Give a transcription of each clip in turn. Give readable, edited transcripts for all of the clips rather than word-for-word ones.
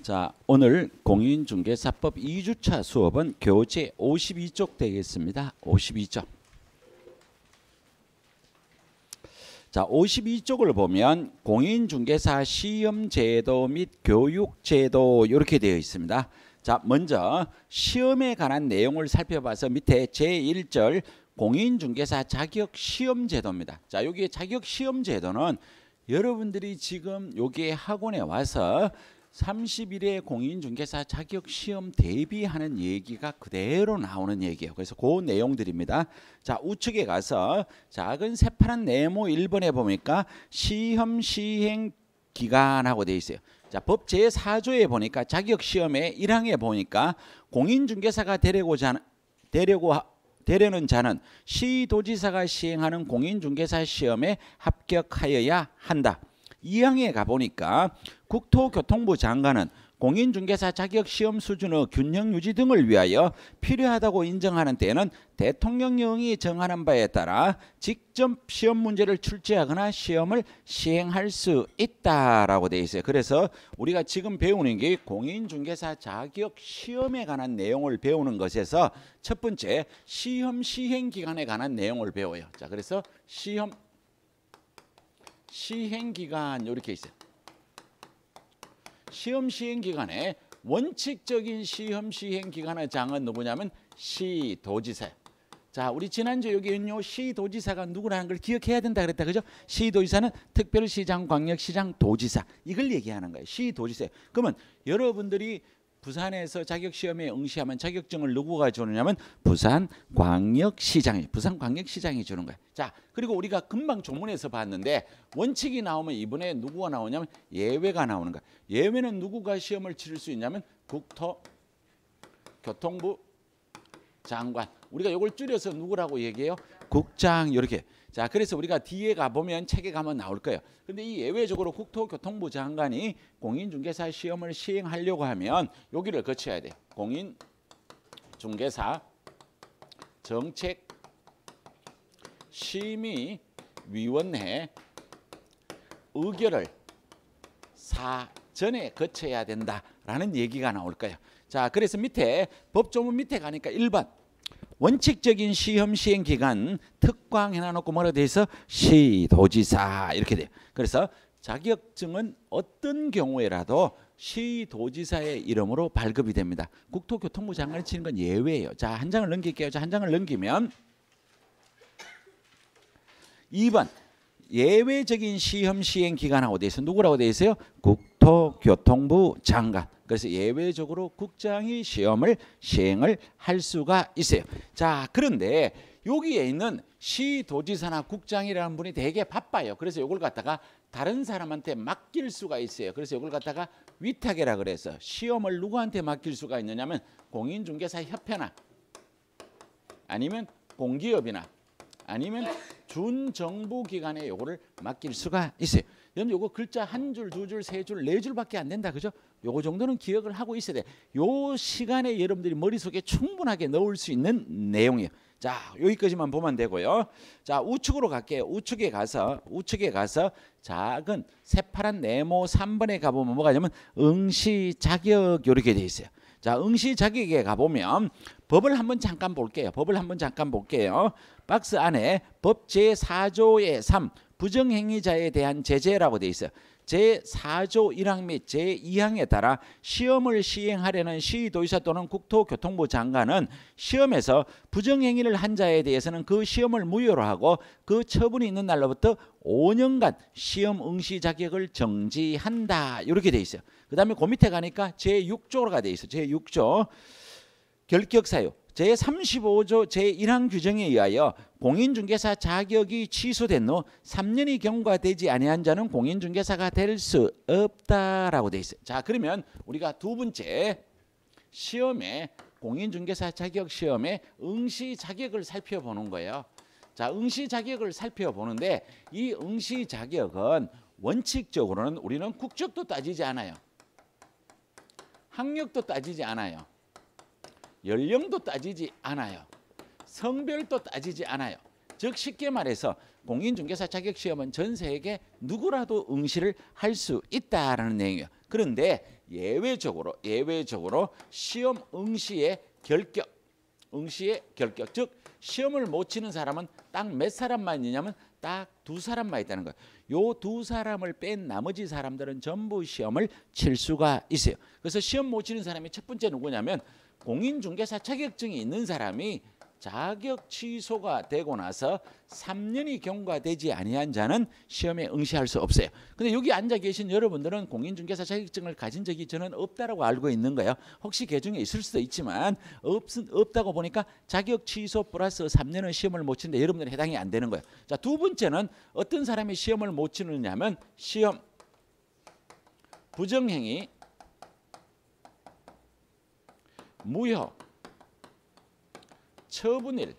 자, 오늘 공인중개사법 2주차 수업은 교재 52쪽 되겠습니다. 52쪽. 자, 52쪽을 보면 공인중개사 시험제도 및 교육제도 이렇게 되어 있습니다. 자, 먼저 시험에 관한 내용을 살펴봐서 밑에 제1절 공인중개사 자격시험제도입니다. 자, 여기 자격시험제도는 여러분들이 지금 여기 학원에 와서 30일에 공인중개사 자격시험 대비하는 얘기가 그대로 나오는 얘기예요. 그래서 그 내용들입니다. 자, 우측에 가서 작은 새파란 네모 1번에 보니까 시험 시행 기간하고 되어 있어요. 자, 법 제4조에 보니까 자격시험의 1항에 보니까 공인중개사가 되려는 자는 시도지사가 시행하는 공인중개사 시험에 합격하여야 한다. 2항에 가보니까 국토교통부 장관은 공인중개사 자격시험 수준의 균형 유지 등을 위하여 필요하다고 인정하는 때에는 대통령령이 정하는 바에 따라 직접 시험 문제를 출제하거나 시험을 시행할 수 있다라고 되어 있어요. 그래서 우리가 지금 배우는 게 공인중개사 자격시험에 관한 내용을 배우는 것에서 첫 번째 시험 시행 기간에 관한 내용을 배워요. 자, 그래서 시험 시행기간 이렇게 있어요. 시험 시행기간에 원칙적인 시험 시행기간의 장은 누구냐면 시도지사. 자, 우리 지난주 여기는요 시도지사가 누구라는 걸 기억해야 된다 그랬다, 그죠? 시도지사는 특별시장, 광역시장, 도지사 이걸 얘기하는 거예요. 시도지사. 그러면 여러분들이 부산에서 자격시험에 응시하면 자격증을 누구가 주느냐면 부산광역시장이 주는 거예요. 자, 그리고 우리가 금방 조문에서 봤는데 원칙이 나오면 이번에 누구가 나오냐면 예외가 나오는 거야. 예외는 누구가 시험을 치를 수 있냐면 국토교통부 장관. 우리가 이걸 줄여서 누구라고 얘기해요? 국장. 이렇게. 자, 그래서 우리가 뒤에 가보면 책에 가면 나올 거예요. 근데 이 예외적으로 국토교통부 장관이 공인중개사 시험을 시행하려고 하면 여기를 거쳐야 돼. 공인중개사 정책심의위원회 의결을 사전에 거쳐야 된다라는 얘기가 나올 거예요. 자, 그래서 밑에 법조문 밑에 가니까 1번 원칙적인 시험 시행 기간 특광 해놔놓고 뭐라 돼 있어? 시도지사 이렇게 돼요. 그래서 자격증은 어떤 경우에라도 시도지사의 이름으로 발급이 됩니다. 국토교통부 장관이 치는 건 예외예요. 자, 한 장을 넘길게요. 자, 한 장을 넘기면 2번 예외적인 시험 시행 기간하고 돼 있어요. 누구라고 돼 있어요? 국토교통부 장관. 그래서 예외적으로 국장이 시험을 시행을 할 수가 있어요. 자, 그런데 여기에 있는 시도지사나 국장이라는 분이 되게 바빠요. 그래서 이걸 갖다가 다른 사람한테 맡길 수가 있어요. 그래서 이걸 갖다가 위탁이라 그래서 시험을 누구한테 맡길 수가 있느냐면 공인중개사 협회나 아니면 공기업이나 아니면 준정부기관에 요거를 맡길 수가 있어요. 여러분 요거 글자 한 줄, 두 줄, 세 줄, 네 줄밖에 안 된다, 그죠? 요거 정도는 기억을 하고 있어야 돼. 요 시간에 여러분들이 머릿속에 충분하게 넣을 수 있는 내용이에요. 자, 여기까지만 보면 되고요. 자, 우측으로 갈게요. 우측에 가서 작은 새파란 네모 3번에 가보면 뭐가 있냐면 응시 자격 이렇게 돼 있어요. 자, 응시 자격에 가보면 법을 한번 잠깐 볼게요. 박스 안에 법 제4조의 3 부정행위자에 대한 제재라고 돼 있어요. 제4조 1항 및 제2항에 따라 시험을 시행하려는 시도지사 또는 국토교통부 장관은 시험에서 부정행위를 한 자에 대해서는 그 시험을 무효로 하고 그 처분이 있는 날로부터 5년간 시험 응시 자격을 정지한다. 이렇게 돼 있어요. 그 다음에 그 밑에 가니까 제6조가 돼 있어요. 제6조 결격사유. 제35조 제1항 규정에 의하여 공인중개사 자격이 취소된 후 3년이 경과되지 아니한 자는 공인중개사가 될 수 없다라고 돼 있어요. 자, 그러면 우리가 두 번째 시험에 공인중개사 자격 시험에 응시 자격을 살펴보는 거예요. 자, 응시 자격을 살펴보는데 이 응시 자격은 원칙적으로는 우리는 국적도 따지지 않아요. 학력도 따지지 않아요. 연령도 따지지 않아요. 성별도 따지지 않아요. 즉 쉽게 말해서 공인중개사 자격시험은 전 세계 누구라도 응시를 할 수 있다라는 내용이에요. 그런데 예외적으로 시험 응시의 결격, 즉 시험을 못 치는 사람은 딱 몇 사람만 있냐면 딱 2사람만 있다는 거예요. 요 2사람을 뺀 나머지 사람들은 전부 시험을 칠 수가 있어요. 그래서 시험 못 치는 사람이 첫 번째 누구냐면 공인중개사 자격증이 있는 사람이 자격 취소가 되고 나서 3년이 경과되지 아니한 자는 시험에 응시할 수 없어요. 근데 여기 앉아 계신 여러분들은 공인중개사 자격증을 가진 적이 저는 없다라고 알고 있는 거예요. 혹시 개중에 있을 수도 있지만 없다고 보니까 자격 취소 플러스 3년은 시험을 못 치는데 여러분들은 해당이 안 되는 거예요. 자, 두 번째는 어떤 사람이 시험을 못 치느냐면 시험 부정행위 무효 처분일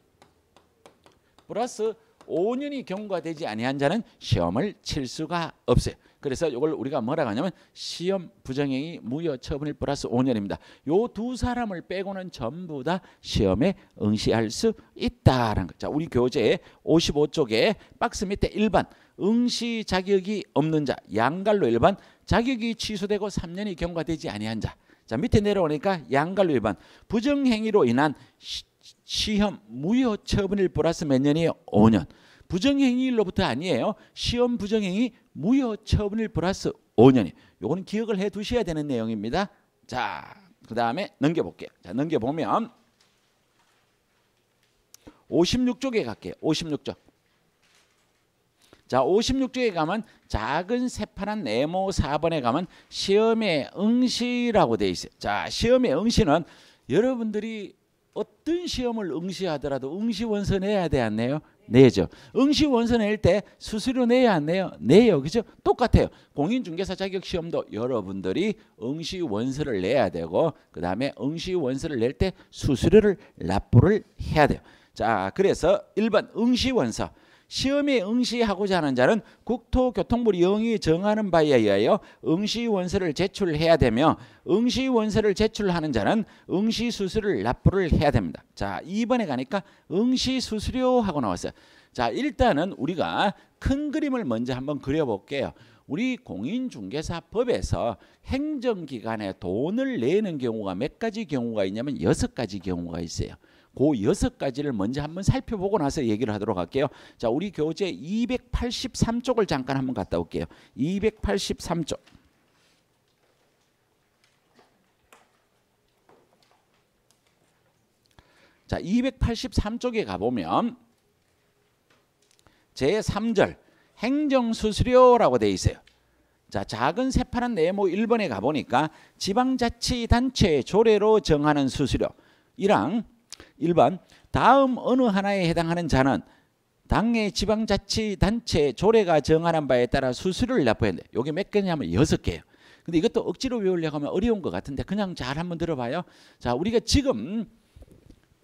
플러스 5년이 경과되지 아니한 자는 시험을 칠 수가 없어요. 그래서 이걸 우리가 뭐라고 하냐면 시험 부정행위 무효 처분일 플러스 5년입니다. 요 2사람을 빼고는 전부 다 시험에 응시할 수 있다라는 거. 자, 우리 교재 55쪽에 박스 밑에 1번 응시 자격이 없는 자 양갈로 1번 자격이 취소되고 3년이 경과되지 아니한 자. 자, 밑에 내려오니까 양갈로 1번 부정행위로 인한 시험 무효 처분일 플러스 몇 년이에요? 5년. 부정행위일로부터 아니에요. 시험 부정행위 무효 처분일 플러스 5년이. 요거는 기억을 해 두셔야 되는 내용입니다. 자, 그 다음에 넘겨볼게요. 자, 넘겨보면 56쪽에 갈게요. 56쪽. 자, 56쪽에 가면 작은 새파란 네모 4번에 가면 시험의 응시라고 돼 있어요. 자, 시험의 응시는 여러분들이 어떤 시험을 응시하더라도 응시원서 내야 돼 안 내요? 내죠. 응시원서 낼 때 수수료 내야 안 내요? 내요. 그죠? 똑같아요. 공인중개사 자격시험도 여러분들이 응시원서를 내야 되고 그 다음에 응시원서를 낼 때 수수료를 납부를 해야 돼요. 자, 그래서 1번 응시원서. 시험에 응시하고자 하는 자는 국토교통부 영이 정하는 바에 의하여 응시원서를 제출해야 되며 응시원서를 제출하는 자는 응시수수료를 납부를 해야 됩니다. 자, 2번에 가니까 응시수수료 하고 나왔어요. 자, 일단은 우리가 큰 그림을 먼저 한번 그려볼게요. 우리 공인중개사법에서 행정기관에 돈을 내는 경우가 몇 가지 경우가 있냐면 6가지 경우가 있어요. 그 6가지를 먼저 한번 살펴보고 나서 얘기를 하도록 할게요. 자, 우리 교재 283쪽을 잠깐 한번 갔다 올게요. 283쪽. 자, 283쪽에 가보면 제3절 행정수수료라고 돼 있어요. 자, 작은 새파란 네모 1번에 가보니까 지방자치단체의 조례로 정하는 수수료. 이랑 1번 다음 어느 하나에 해당하는 자는 당의 지방자치단체 조례가 정하는 바에 따라 수수료를 납부해야 돼. 이게 몇 개냐면 6개예요. 근데 이것도 억지로 외우려고 하면 어려운 것 같은데 그냥 잘 한번 들어봐요. 자, 우리가 지금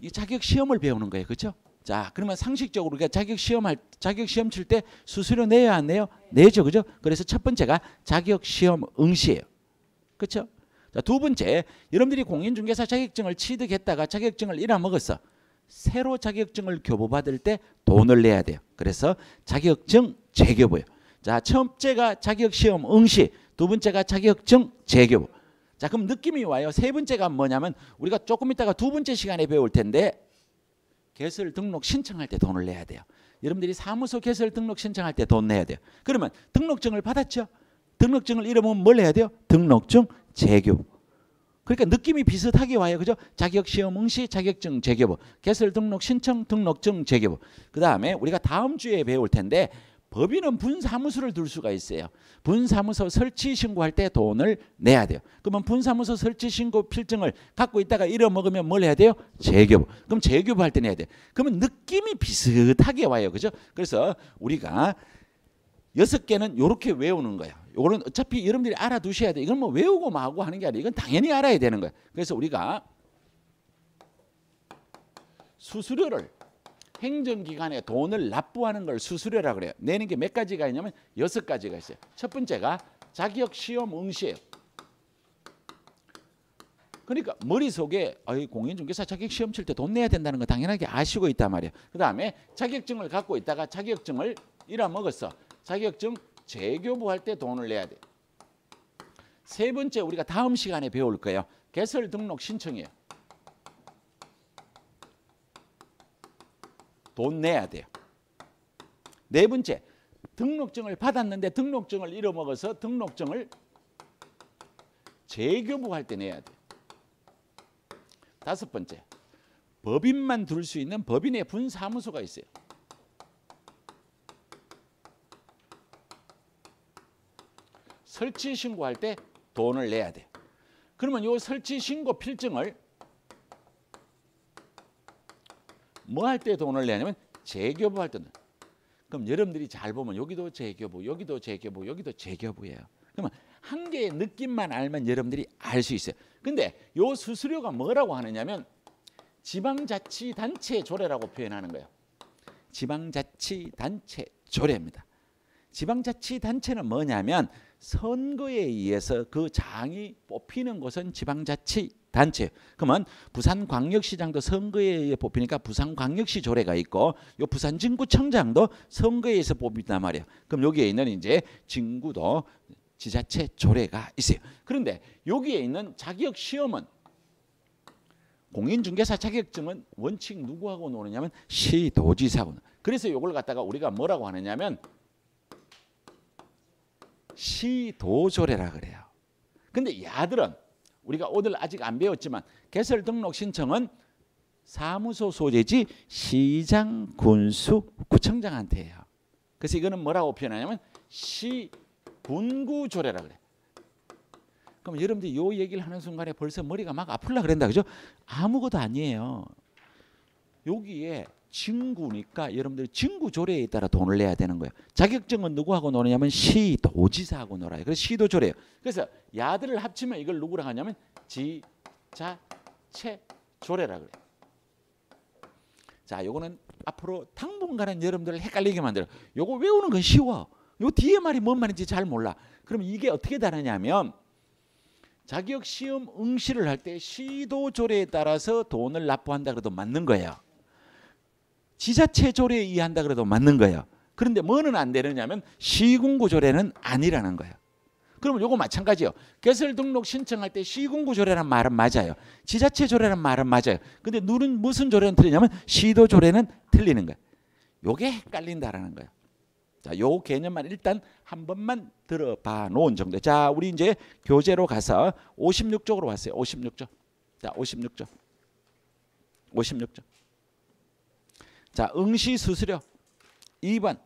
이 자격시험을 배우는 거예요. 그렇죠? 자, 그러면 상식적으로 우리가 자격시험 칠 때 수수료 내야 안 내요? 내죠. 그죠? 그래서 첫 번째가 자격시험 응시예요. 그렇죠? 자, 두 번째, 여러분들이 공인중개사 자격증을 취득했다가 자격증을 잃어먹었어. 새로 자격증을 교부받을 때 돈을 내야 돼요. 그래서 자격증 재교부예요. 자, 첫째가 자격시험 응시, 두 번째가 자격증 재교부. 자, 그럼 느낌이 와요. 세 번째가 뭐냐면 우리가 조금 있다가 두 번째 시간에 배울 텐데 개설 등록 신청할 때 돈을 내야 돼요. 여러분들이 사무소 개설 등록 신청할 때 돈 내야 돼요. 그러면 등록증을 받았죠? 등록증을 잃어먹으면 뭘 해야 돼요? 등록증 재교부. 그러니까 느낌이 비슷하게 와요. 그죠? 자격시험 응시, 자격증 재교부, 개설 등록 신청, 등록증 재교부. 그 다음에 우리가 다음 주에 배울 텐데 법인은 분사무소를 둘 수가 있어요. 분사무소 설치 신고할 때 돈을 내야 돼요. 그러면 분사무소 설치 신고 필증을 갖고 있다가 잃어먹으면 뭘 해야 돼요? 재교부. 그럼 재교부 할 때 내야 돼요. 그러면 느낌이 비슷하게 와요. 그죠? 그래서 우리가 6개는 이렇게 외우는 거예요. 이거는 어차피 여러분들이 알아두셔야 돼요. 이건 뭐 외우고 마고 하는 게 아니라 이건 당연히 알아야 되는 거예요. 그래서 우리가 수수료를 행정기관에 돈을 납부하는 걸 수수료라고 그래요. 내는 게 몇 가지가 있냐면 6가지가 있어요. 첫 번째가 자격시험 응시예요. 그러니까 머릿속에 공인중개사 자격시험 칠 때 돈 내야 된다는 거 당연하게 아시고 있단 말이에요. 그 다음에 자격증을 갖고 있다가 자격증을 잃어먹었어. 자격증 재교부할 때 돈을 내야 돼. 세 번째 우리가 다음 시간에 배울 거예요. 개설 등록 신청이에요. 돈 내야 돼요. 네 번째, 등록증을 받았는데 등록증을 잃어먹어서 등록증을 재교부할 때 내야 돼요. 다섯 번째, 법인만 둘 수 있는 법인의 분사무소가 있어요. 설치 신고할 때 돈을 내야 돼요. 그러면 이 설치 신고 필증을 뭐 할 때 돈을 내냐면 재교부할 때. 그럼 여러분들이 잘 보면 여기도 재교부, 여기도 재교부, 여기도 재교부예요. 그러면 한 개의 느낌만 알면 여러분들이 알 수 있어요. 근데 요 수수료가 뭐라고 하느냐면 지방자치단체 조례라고 표현하는 거예요. 지방자치단체 조례입니다. 지방자치단체는 뭐냐면 선거에 의해서 그 장이 뽑히는 곳은 지방자치단체예요. 그러면 부산광역시장도 선거에 의해 뽑히니까 부산광역시 조례가 있고 요 부산진구청장도 선거에 의해서 뽑힌단 말이에요. 그럼 여기에 있는 이제 진구도 지자체 조례가 있어요. 그런데 여기에 있는 자격 시험은 공인중개사 자격증은 원칙 누구하고 노느냐면 시도지사하고. 그래서 이걸 갖다가 우리가 뭐라고 하느냐면 시도조례라 그래요. 근데 야들은 우리가 오늘 아직 안 배웠지만 개설 등록 신청은 사무소 소재지 시장, 군수, 구청장한테 해요. 그래서 이거는 뭐라고 표현하냐면 시군구조례라 그래. 그럼 여러분들이 요 얘기를 하는 순간에 벌써 머리가 막 아플라 그런다 그죠? 아무것도 아니에요. 여기에 진구니까 여러분들이 진구조례에 따라 돈을 내야 되는 거예요. 자격증은 누구하고 노느냐면 시도지사하고 놀아요. 그래서 시도조례예요. 그래서 야들을 합치면 이걸 누구랑 하냐면 지자체조례라 그래요. 자, 요거는 앞으로 당분간은 여러분들을 헷갈리게 만들어요. 요거 외우는 건 쉬워. 요 뒤에 말이 뭔 말인지 잘 몰라. 그럼 이게 어떻게 다르냐면 자격시험 응시를 할 때 시도조례에 따라서 돈을 납부한다 그래도 맞는 거예요. 지자체 조례에 의한다 그래도 맞는 거예요. 그런데 뭐는 안 되느냐면 시군구조례는 아니라는 거예요. 그러면 요거 마찬가지예요. 개설 등록 신청할 때 시군구조례란 말은 맞아요. 지자체 조례란 말은 맞아요. 근데 무슨 조례는 틀리냐면 시도조례는 틀리는 거예요. 요게 헷갈린다라는 거예요. 자, 요 개념만 일단 한 번만 들어봐 놓은 정도. 자, 우리 이제 교재로 가서 56쪽으로 왔어요. 56쪽. 자, 56쪽. 56쪽. 자, 응시 수수료 2번.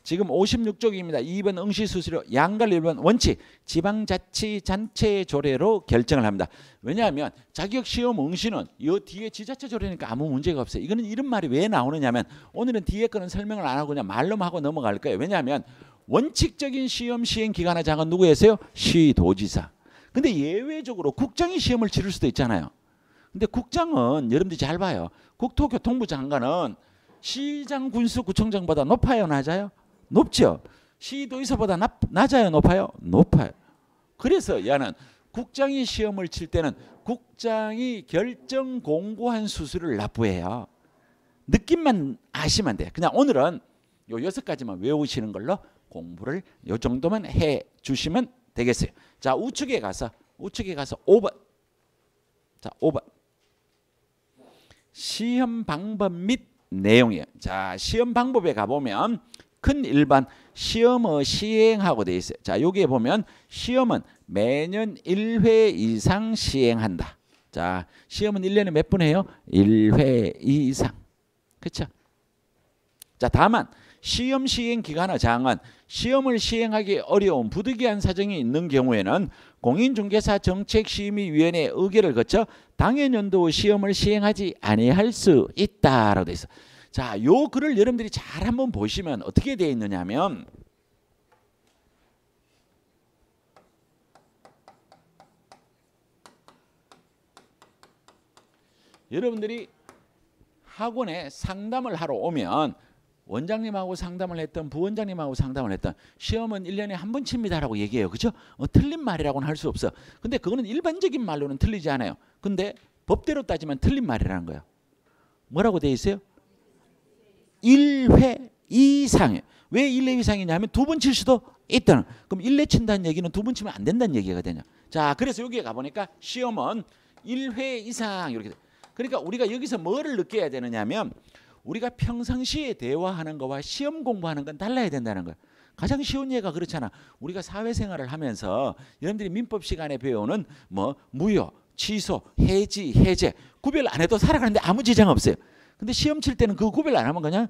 지금 56쪽입니다. 2번 응시 수수료 양갈 1번 원칙 지방자치단체 조례로 결정을 합니다. 왜냐하면 자격시험 응시는 이 뒤에 지자체 조례니까 아무 문제가 없어요. 이거는 이런 말이 왜 나오느냐면 오늘은 뒤에 거는 설명을 안 하고 그냥 말로만 하고 넘어갈 거예요. 왜냐하면 원칙적인 시험 시행 기관의 장은 누구였어요? 시도지사. 근데 예외적으로 국장이 시험을 치를 수도 있잖아요. 근데 국장은 여러분들이 잘 봐요. 국토교통부 장관은 시장, 군수, 구청장보다 높아요, 낮아요? 높죠. 시도지사보다 낮아요, 높아요? 높아요. 그래서 얘는 국장이 시험을 칠 때는 국장이 결정 공고한 수수료를 납부해요. 느낌만 아시면 돼요. 그냥 오늘은 요 6가지만 외우시는 걸로 공부를 요 정도만 해 주시면 되겠어요. 자, 우측에 가서 5번. 자, 5번. 시험 방법 및 내용이에요. 자, 시험 방법에 가보면 큰 일반 시험을 시행하고 돼 있어요. 자, 여기에 보면 시험은 매년 1회 이상 시행한다. 자, 시험은 1년에 몇 번 해요? 1회 이상. 그렇죠? 자, 다만 시험 시행 기간의 장은 시험을 시행하기 어려운 부득이한 사정이 있는 경우에는 공인중개사 정책심의위원회 의결을 거쳐 당해년도 시험을 시행하지 아니할 수 있다라고 돼 있어. 자, 요 글을 여러분들이 잘 한번 보시면 어떻게 되어 있느냐면 여러분들이 학원에 상담을 하러 오면 원장님하고 상담을 했던 부원장님하고 상담을 했던 시험은 1년에 한 번 칩니다라고 얘기해요. 그죠? 틀린 말이라고는 할 수 없어. 근데 그거는 일반적인 말로는 틀리지 않아요. 근데 법대로 따지면 틀린 말이라는 거예요. 뭐라고 돼 있어요? 1회 이상이에요. 왜 1회 이상이냐 하면 2번 칠 수도 있다는. 그럼 1회 친다는 얘기는 2번 치면 안 된다는 얘기거든요. 자, 그래서 여기에 가보니까 시험은 1회 이상 이렇게 돼. 그러니까 우리가 여기서 뭐를 느껴야 되느냐면 우리가 평상시에 대화하는 거와 시험 공부하는 건 달라야 된다는 거예요. 가장 쉬운 예가 그렇잖아. 우리가 사회생활을 하면서 여러분들이 민법 시간에 배우는 뭐 무효, 취소, 해지, 해제 구별 안 해도 살아가는데 아무 지장 없어요. 근데 시험 칠 때는 그 구별 안 하면 그냥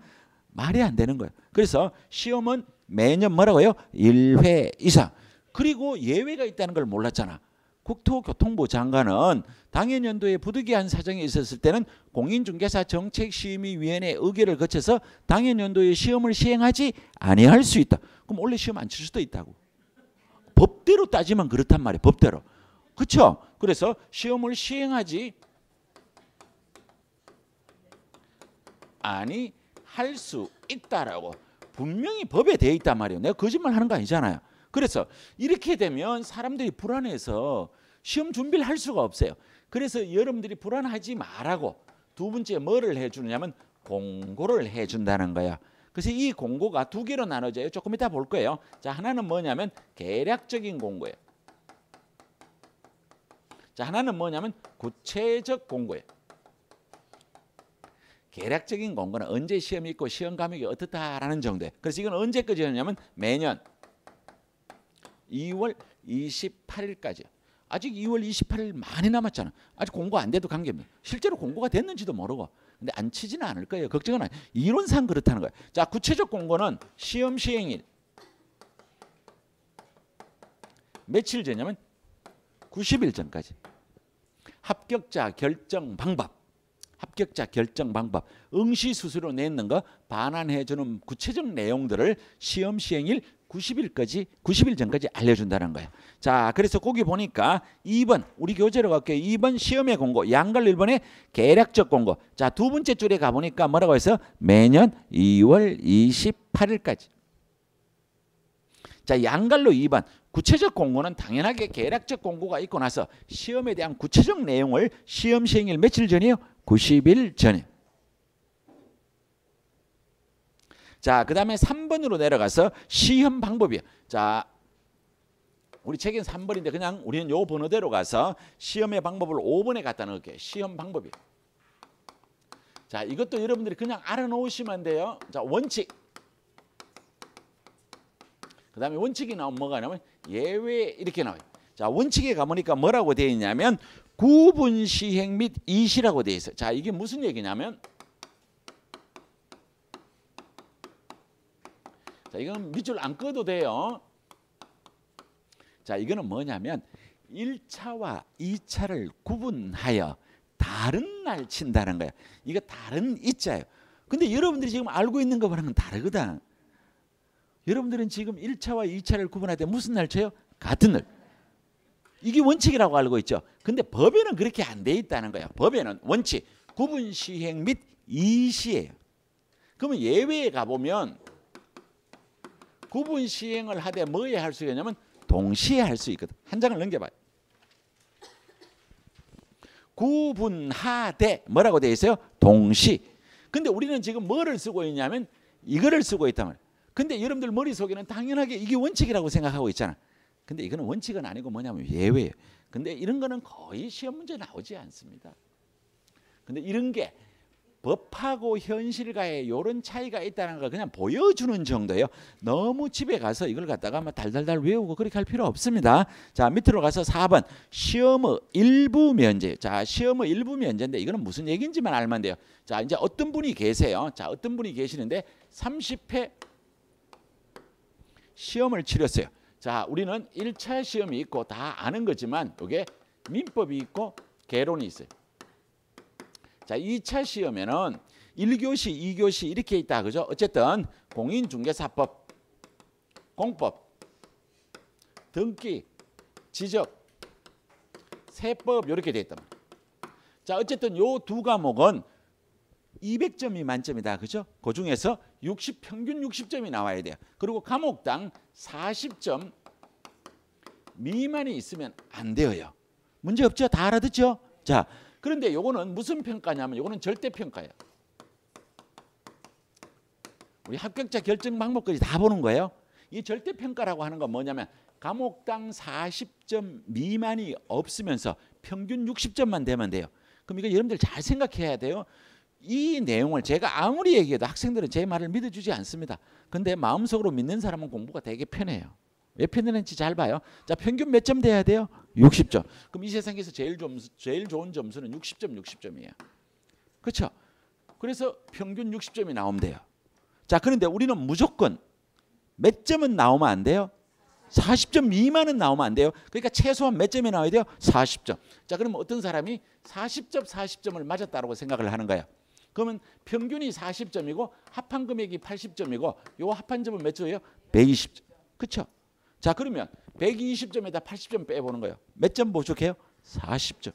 말이 안 되는 거예요. 그래서 시험은 매년 뭐라고요? 1회 이상. 그리고 예외가 있다는 걸 몰랐잖아. 국토교통부 장관은 당해년도에 부득이한 사정이 있었을 때는 공인중개사 정책심의위원회 의결을 거쳐서 당해년도에 시험을 시행하지 아니할 수 있다. 그럼 원래 시험 안 칠 수도 있다고. 법대로 따지면 그렇단 말이에요. 법대로. 그렇죠? 그래서 시험을 시행하지 아니할 수 있다라고 분명히 법에 돼 있단 말이에요. 내가 거짓말 하는 거 아니잖아요. 그래서 이렇게 되면 사람들이 불안해서 시험 준비를 할 수가 없어요. 그래서 여러분들이 불안하지 말라고 두 번째 뭐를 해주냐면 공고를 해준다는 거야. 그래서 이 공고가 두 개로 나눠져요. 조금 이따 볼 거예요. 자, 하나는 뭐냐면 계략적인 공고예요. 자, 하나는 뭐냐면 구체적 공고예요. 계략적인 공고는 언제 시험이 있고 시험 과목이 어떻다라는 정도예요. 그래서 이건 언제까지 하냐면 매년 2월 28일까지. 아직 2월 28일 많이 남았잖아. 아직 공고 안 돼도 관계없네. 실제로 공고가 됐는지도 모르고. 근데 안 치지는 않을 거예요. 걱정은 안. 이론상 그렇다는 거예요. 자, 구체적 공고는 시험 시행일 며칠 전이냐면 90일 전까지. 합격자 결정 방법. 합격자 결정 방법, 응시 수수료 내는 거 반환해주는 구체적 내용들을 시험 시행일 90일 전까지 알려준다는 거예요. 자, 그래서 거기 보니까 2번 우리 교재로 갈게요. 2번 시험의 공고, 양갈 1번의 계략적 공고. 자, 두 번째 줄에 가보니까 뭐라고 해서 매년 2월 28일까지. 자, 양갈로 2번 구체적 공고는 당연하게 계략적 공고가 있고 나서 시험에 대한 구체적 내용을 시험 시행일 며칠 전이에요? 90일 전에. 자, 그 다음에 3번으로 내려가서 시험 방법이에요. 자, 우리 책은 3번인데 그냥 우리는 요 번호대로 가서 시험의 방법을 5번에 갖다 넣을게요. 시험 방법이에요. 자, 이것도 여러분들이 그냥 알아놓으시면 안 돼요. 자, 원칙. 그 다음에 원칙이 나오면 뭐가 나오면 예외 이렇게 나와요. 자, 원칙에 가보니까 뭐라고 되어 있냐면 구분 시행 및 이시라고 되어 있어요. 자, 이게 무슨 얘기냐면 자, 이건 밑줄 안 꺼도 돼요. 자, 이거는 뭐냐면 1차와 2차를 구분하여 다른 날 친다는 거예요. 이거 다른 이자예요. 근데 여러분들이 지금 알고 있는 거랑은 다르거든. 여러분들은 지금 1차와 2차를 구분할 때 무슨 날 쳐요? 같은 날. 이게 원칙이라고 알고 있죠. 근데 법에는 그렇게 안 돼 있다는 거야. 법에는 원칙, 구분 시행 및 이시예요. 그러면 예외에 가보면 구분 시행을 하되 뭐에 할 수 있냐면 동시에 할 수 있거든. 한 장을 넘겨봐요. 구분하되 뭐라고 되어 있어요? 동시. 근데 우리는 지금 뭐를 쓰고 있냐면 이거를 쓰고 있단 말이에요. 근데 여러분들 머릿속에는 당연하게 이게 원칙이라고 생각하고 있잖아. 근데 이거는 원칙은 아니고 뭐냐면 예외예요. 근데 이런 거는 거의 시험 문제 나오지 않습니다. 근데 이런 게 법하고 현실과의 이런 차이가 있다는 걸 그냥 보여주는 정도예요. 너무 집에 가서 이걸 갖다가 막 달달달 외우고 그렇게 할 필요 없습니다. 자, 밑으로 가서 4번 시험의 일부 면제. 자, 시험의 일부 면제인데 이거는 무슨 얘기인지만 알면 돼요. 자, 이제 어떤 분이 계세요. 자, 어떤 분이 계시는데 30회 시험을 치렀어요. 자, 우리는 1차 시험이 있고 다 아는 거지만 이게 민법이 있고 개론이 있어요. 자, 2차 시험에는 1교시, 2교시 이렇게 있다. 그죠? 어쨌든 공인중개사법, 공법, 등기, 지적, 세법 이렇게 돼 있단 말이에요. 자, 어쨌든 요 두 과목은 200점이 만점이다. 그죠? 그 중에서 평균 60점이 나와야 돼요. 그리고 과목당 40점 미만이 있으면 안 돼요. 문제 없죠? 다 알아듣죠? 자, 그런데 요거는 무슨 평가냐면 요거는 절대평가예요. 우리 합격자 결정 방법까지 다 보는 거예요. 이 절대평가라고 하는 건 뭐냐면 과목당 40점 미만이 없으면서 평균 60점만 되면 돼요. 그럼 이거 여러분들 잘 생각해야 돼요. 이 내용을 제가 아무리 얘기해도 학생들은 제 말을 믿어주지 않습니다. 근데 마음속으로 믿는 사람은 공부가 되게 편해요. 왜 편했는지 잘 봐요. 자, 평균 몇 점 돼야 돼요? 60점. 그럼 이 세상에서 제일 좋은 점수는 60점, 60점이에요. 그렇죠? 그래서 평균 60점이 나오면 돼요. 자, 그런데 우리는 무조건 몇 점은 나오면 안 돼요? 40점 미만은 나오면 안 돼요. 그러니까 최소한 몇 점이 나와야 돼요? 40점. 자, 그러면 어떤 사람이 40점을 맞았다고 생각을 하는 거예요. 그러면 평균이 40점이고 합한 금액이 80점이고 요 합한 점은 몇 점이에요? 120점. 그렇죠? 자, 그러면 120점에다 80점 빼보는 거예요. 몇 점 부족해요? 40점.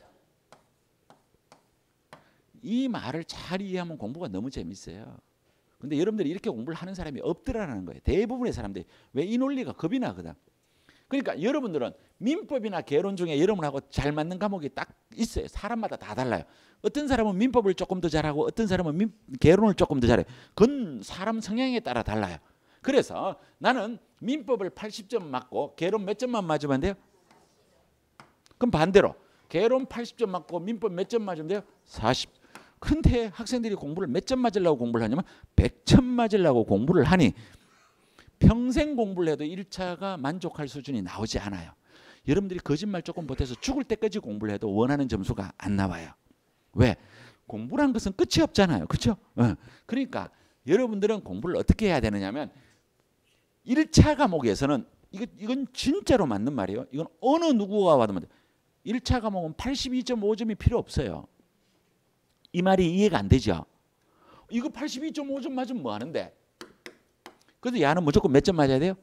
이 말을 잘 이해하면 공부가 너무 재밌어요. 근데 여러분들이 이렇게 공부를 하는 사람이 없더라는 거예요. 대부분의 사람들이. 왜 이 논리가 겁이 나거든. 그러니까 여러분들은 민법이나 개론 중에 여러분하고 잘 맞는 과목이 딱 있어요. 사람마다 다 달라요. 어떤 사람은 민법을 조금 더 잘하고 어떤 사람은 개론을 조금 더 잘해요. 그건 사람 성향에 따라 달라요. 그래서 나는 민법을 80점 맞고 개론 몇 점만 맞으면 안 돼요? 그럼 반대로 개론 80점 맞고 민법 몇 점 맞으면 돼요? 40. 그런데 학생들이 공부를 몇 점 맞으려고 공부를 하냐면 100점 맞으려고 공부를 하니 평생 공부를 해도 1차가 만족할 수준이 나오지 않아요. 여러분들이 거짓말 조금 보태서 죽을 때까지 공부를 해도 원하는 점수가 안 나와요. 왜? 공부란 것은 끝이 없잖아요. 그렇죠? 그러니까 여러분들은 공부를 어떻게 해야 되느냐면 1차 과목에서는 이건 진짜로 맞는 말이에요. 이건 어느 누구가 와도 맞아요. 1차 과목은 82.5점이 필요 없어요. 이 말이 이해가 안 되죠? 이거 82.5점 맞으면 뭐 하는데? 그래도 야는 무조건 몇 점 맞아야 돼요?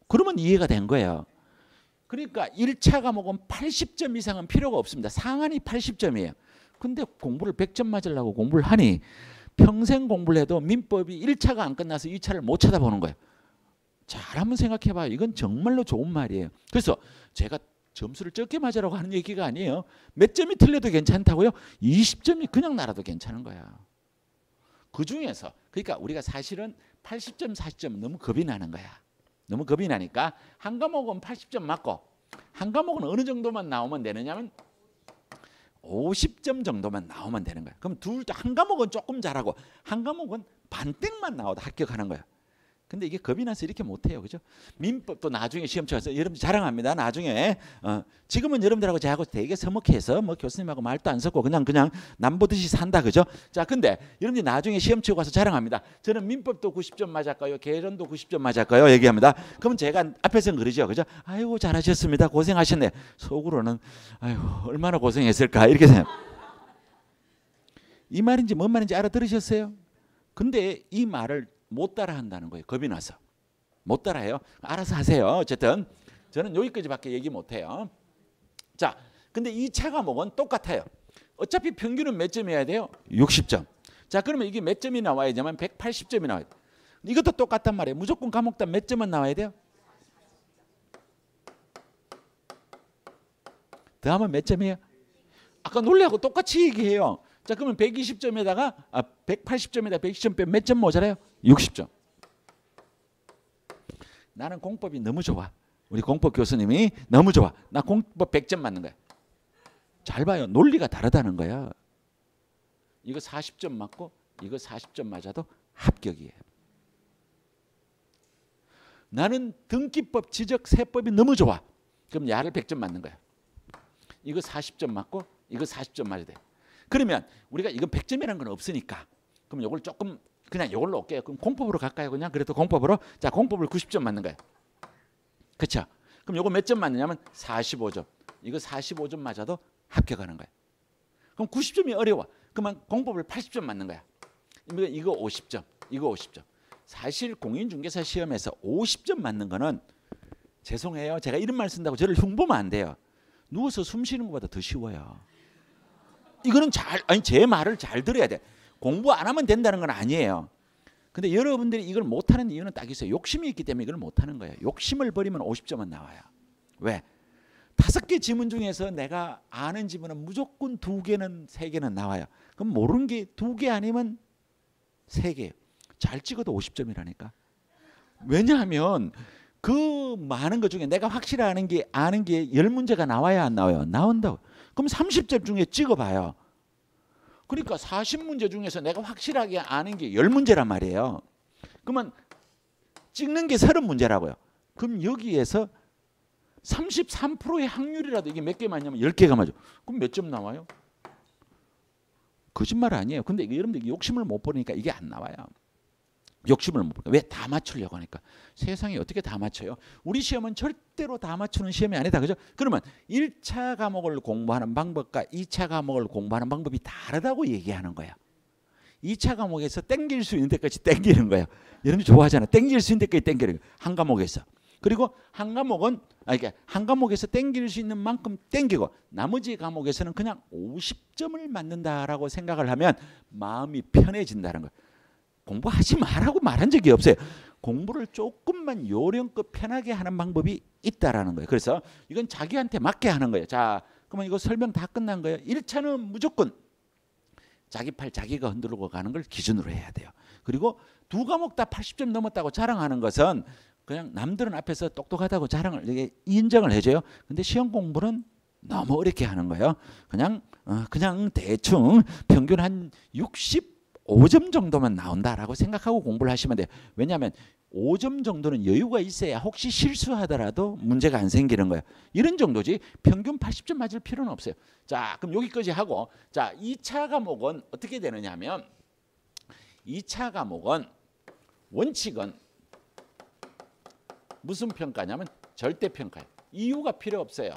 그러면 이해가 된 거예요. 그러니까 1차 과목은 80점 이상은 필요가 없습니다. 상한이 80점이에요. 근데 공부를 100점 맞으려고 공부를 하니 평생 공부를 해도 민법이 1차가 안 끝나서 2차를 못 쳐다보는 거예요. 잘 한번 생각해 봐요. 이건 정말로 좋은 말이에요. 그래서 제가 점수를 적게 맞으라고 하는 얘기가 아니에요. 몇 점이 틀려도 괜찮다고요? 20점이 그냥 나라도 괜찮은 거야. 그중에서 그러니까 우리가 사실은 80점, 40점 너무 겁이 나는 거야. 너무 겁이 나니까 한 과목은 80점 맞고 한 과목은 어느 정도만 나오면 되느냐면 50점 정도만 나오면 되는 거야. 그럼 한 과목은 조금 잘하고 한 과목은 반땡만 나와도 합격하는 거야. 근데 이게 겁이 나서 이렇게 못해요. 그죠? 민법도 나중에 시험 쳐서 여러분들 자랑합니다. 나중에 지금은 여러분들하고 저하고 되게 서먹해서 뭐 교수님하고 말도 안 섞고 그냥 남보듯이 산다. 그죠? 자, 근데 여러분들이 나중에 시험 치고 가서 자랑합니다. 저는 민법도 90점 맞았고요. 개론도 90점 맞았고요. 얘기합니다. 그럼 제가 앞에서는 그러죠. 그죠? 아이고 잘하셨습니다. 고생하셨네. 속으로는 아이고 얼마나 고생했을까 이렇게 생각. 이 말인지 뭔 말인지 알아들으셨어요? 근데 이 말을 못 따라 한다는 거예요. 겁이 나서. 못 따라해요. 알아서 하세요. 어쨌든 저는 여기까지밖에 얘기 못 해요. 자, 근데 2차 과목은 똑같아요. 어차피 평균은 몇 점이어야 돼요? 60점. 자, 그러면 이게 몇 점이 나와야 되냐면 180점이 나와야 돼요. 이것도 똑같단 말이에요. 무조건 과목당 몇 점은 나와야 돼요? 다음은 몇 점이에요? 아까 논리하고 똑같이 얘기해요. 자, 그러면 120점에다가 180점에다 120점 빼면 몇 점 모자라요? 60점. 나는 공법이 너무 좋아. 우리 공법 교수님이 너무 좋아. 나 공법 100점 맞는 거야. 잘 봐요. 논리가 다르다는 거야. 이거 40점 맞고 이거 40점 맞아도 합격이에요. 나는 등기법, 지적, 세법이 너무 좋아. 그럼 야를 100점 맞는 거야. 이거 40점 맞고 이거 40점 맞아야 돼. 그러면 우리가 이건 100점이라는 건 없으니까 그럼 이걸 조금 그냥 이걸로 올게요. 그럼 공법으로 갈까요? 그냥 그래도 공법으로. 자, 공법을 90점 맞는 거예요. 그렇죠? 그럼 이거 몇 점 맞느냐면 45점. 이거 45점 맞아도 합격하는 거예요. 그럼 90점이 어려워. 그러면 공법을 80점 맞는 거야. 이거 50점. 이거 50점. 사실 공인중개사 시험에서 50점 맞는 거는 죄송해요. 제가 이런 말 쓴다고 저를 흉보면 안 돼요. 누워서 숨 쉬는 것보다 더 쉬워요. 이거는 제 말을 잘 들어야 돼. 공부 안 하면 된다는 건 아니에요. 근데 여러분들이 이걸 못하는 이유는 딱 있어요. 욕심이 있기 때문에 이걸 못하는 거예요. 욕심을 버리면 50점은 나와요. 왜? 5개 지문 중에서 내가 아는 지문은 무조건 2개는 3개는 나와요. 그럼 모르는 게 2개 아니면 3개. 잘 찍어도 50점이라니까. 왜냐하면 그 많은 것 중에 내가 확실히 아는 게 10문제가 나와야 안 나와요? 나온다고. 그럼 30점 중에 찍어봐요. 그러니까 40문제 중에서 내가 확실하게 아는 게 10문제란 말이에요. 그러면 찍는 게 30문제라고요. 그럼 여기에서 33%의 확률이라도 이게 몇 개 맞냐면 10개가 맞아. 그럼 몇 점 나와요? 거짓말 아니에요. 근데 여러분들 욕심을 못 부리니까 이게 안 나와요. 욕심을 못 부리니까. 왜? 다 맞추려고 하니까. 세상에 어떻게 다 맞춰요? 우리 시험은 절대로 다 맞추는 시험이 아니다. 그죠? 그러면 1차 과목을 공부하는 방법과 2차 과목을 공부하는 방법이 다르다고 얘기하는 거예요. 2차 과목에서 땡길 수 있는 데까지 땡기는 거예요. 여러분들 좋아하잖아요. 땡길 수 있는 데까지 땡기는 거예요. 한 과목에서. 그리고 한 과목은 그러니까 한 과목에서 땡길 수 있는 만큼 땡기고 나머지 과목에서는 그냥 50점을 맞는다라고 생각을 하면 마음이 편해진다는 거예요. 공부하지 말라고 말한 적이 없어요. 공부를 조금만 요령껏 편하게 하는 방법이 있다라는 거예요. 그래서 이건 자기한테 맞게 하는 거예요. 자, 그러면 이거 설명 다 끝난 거예요. 1차는 무조건 자기 팔 자기가 흔들고 가는 걸 기준으로 해야 돼요. 그리고 두 과목 다 80점 넘었다고 자랑하는 것은 그냥 남들은 앞에서 똑똑하다고 자랑을 인정을 해줘요. 근데 시험 공부는 너무 어렵게 하는 거예요. 그냥 대충 평균 한 65점 정도만 나온다라고 생각하고 공부를 하시면 돼요. 왜냐하면 5점 정도는 여유가 있어야 혹시 실수하더라도 문제가 안 생기는 거예요. 이런 정도지 평균 80점 맞을 필요는 없어요. 자, 그럼 여기까지 하고 자, 2차 과목은 어떻게 되느냐 하면 2차 과목은 원칙은 무슨 평가냐면 절대평가예요. 이유가 필요 없어요.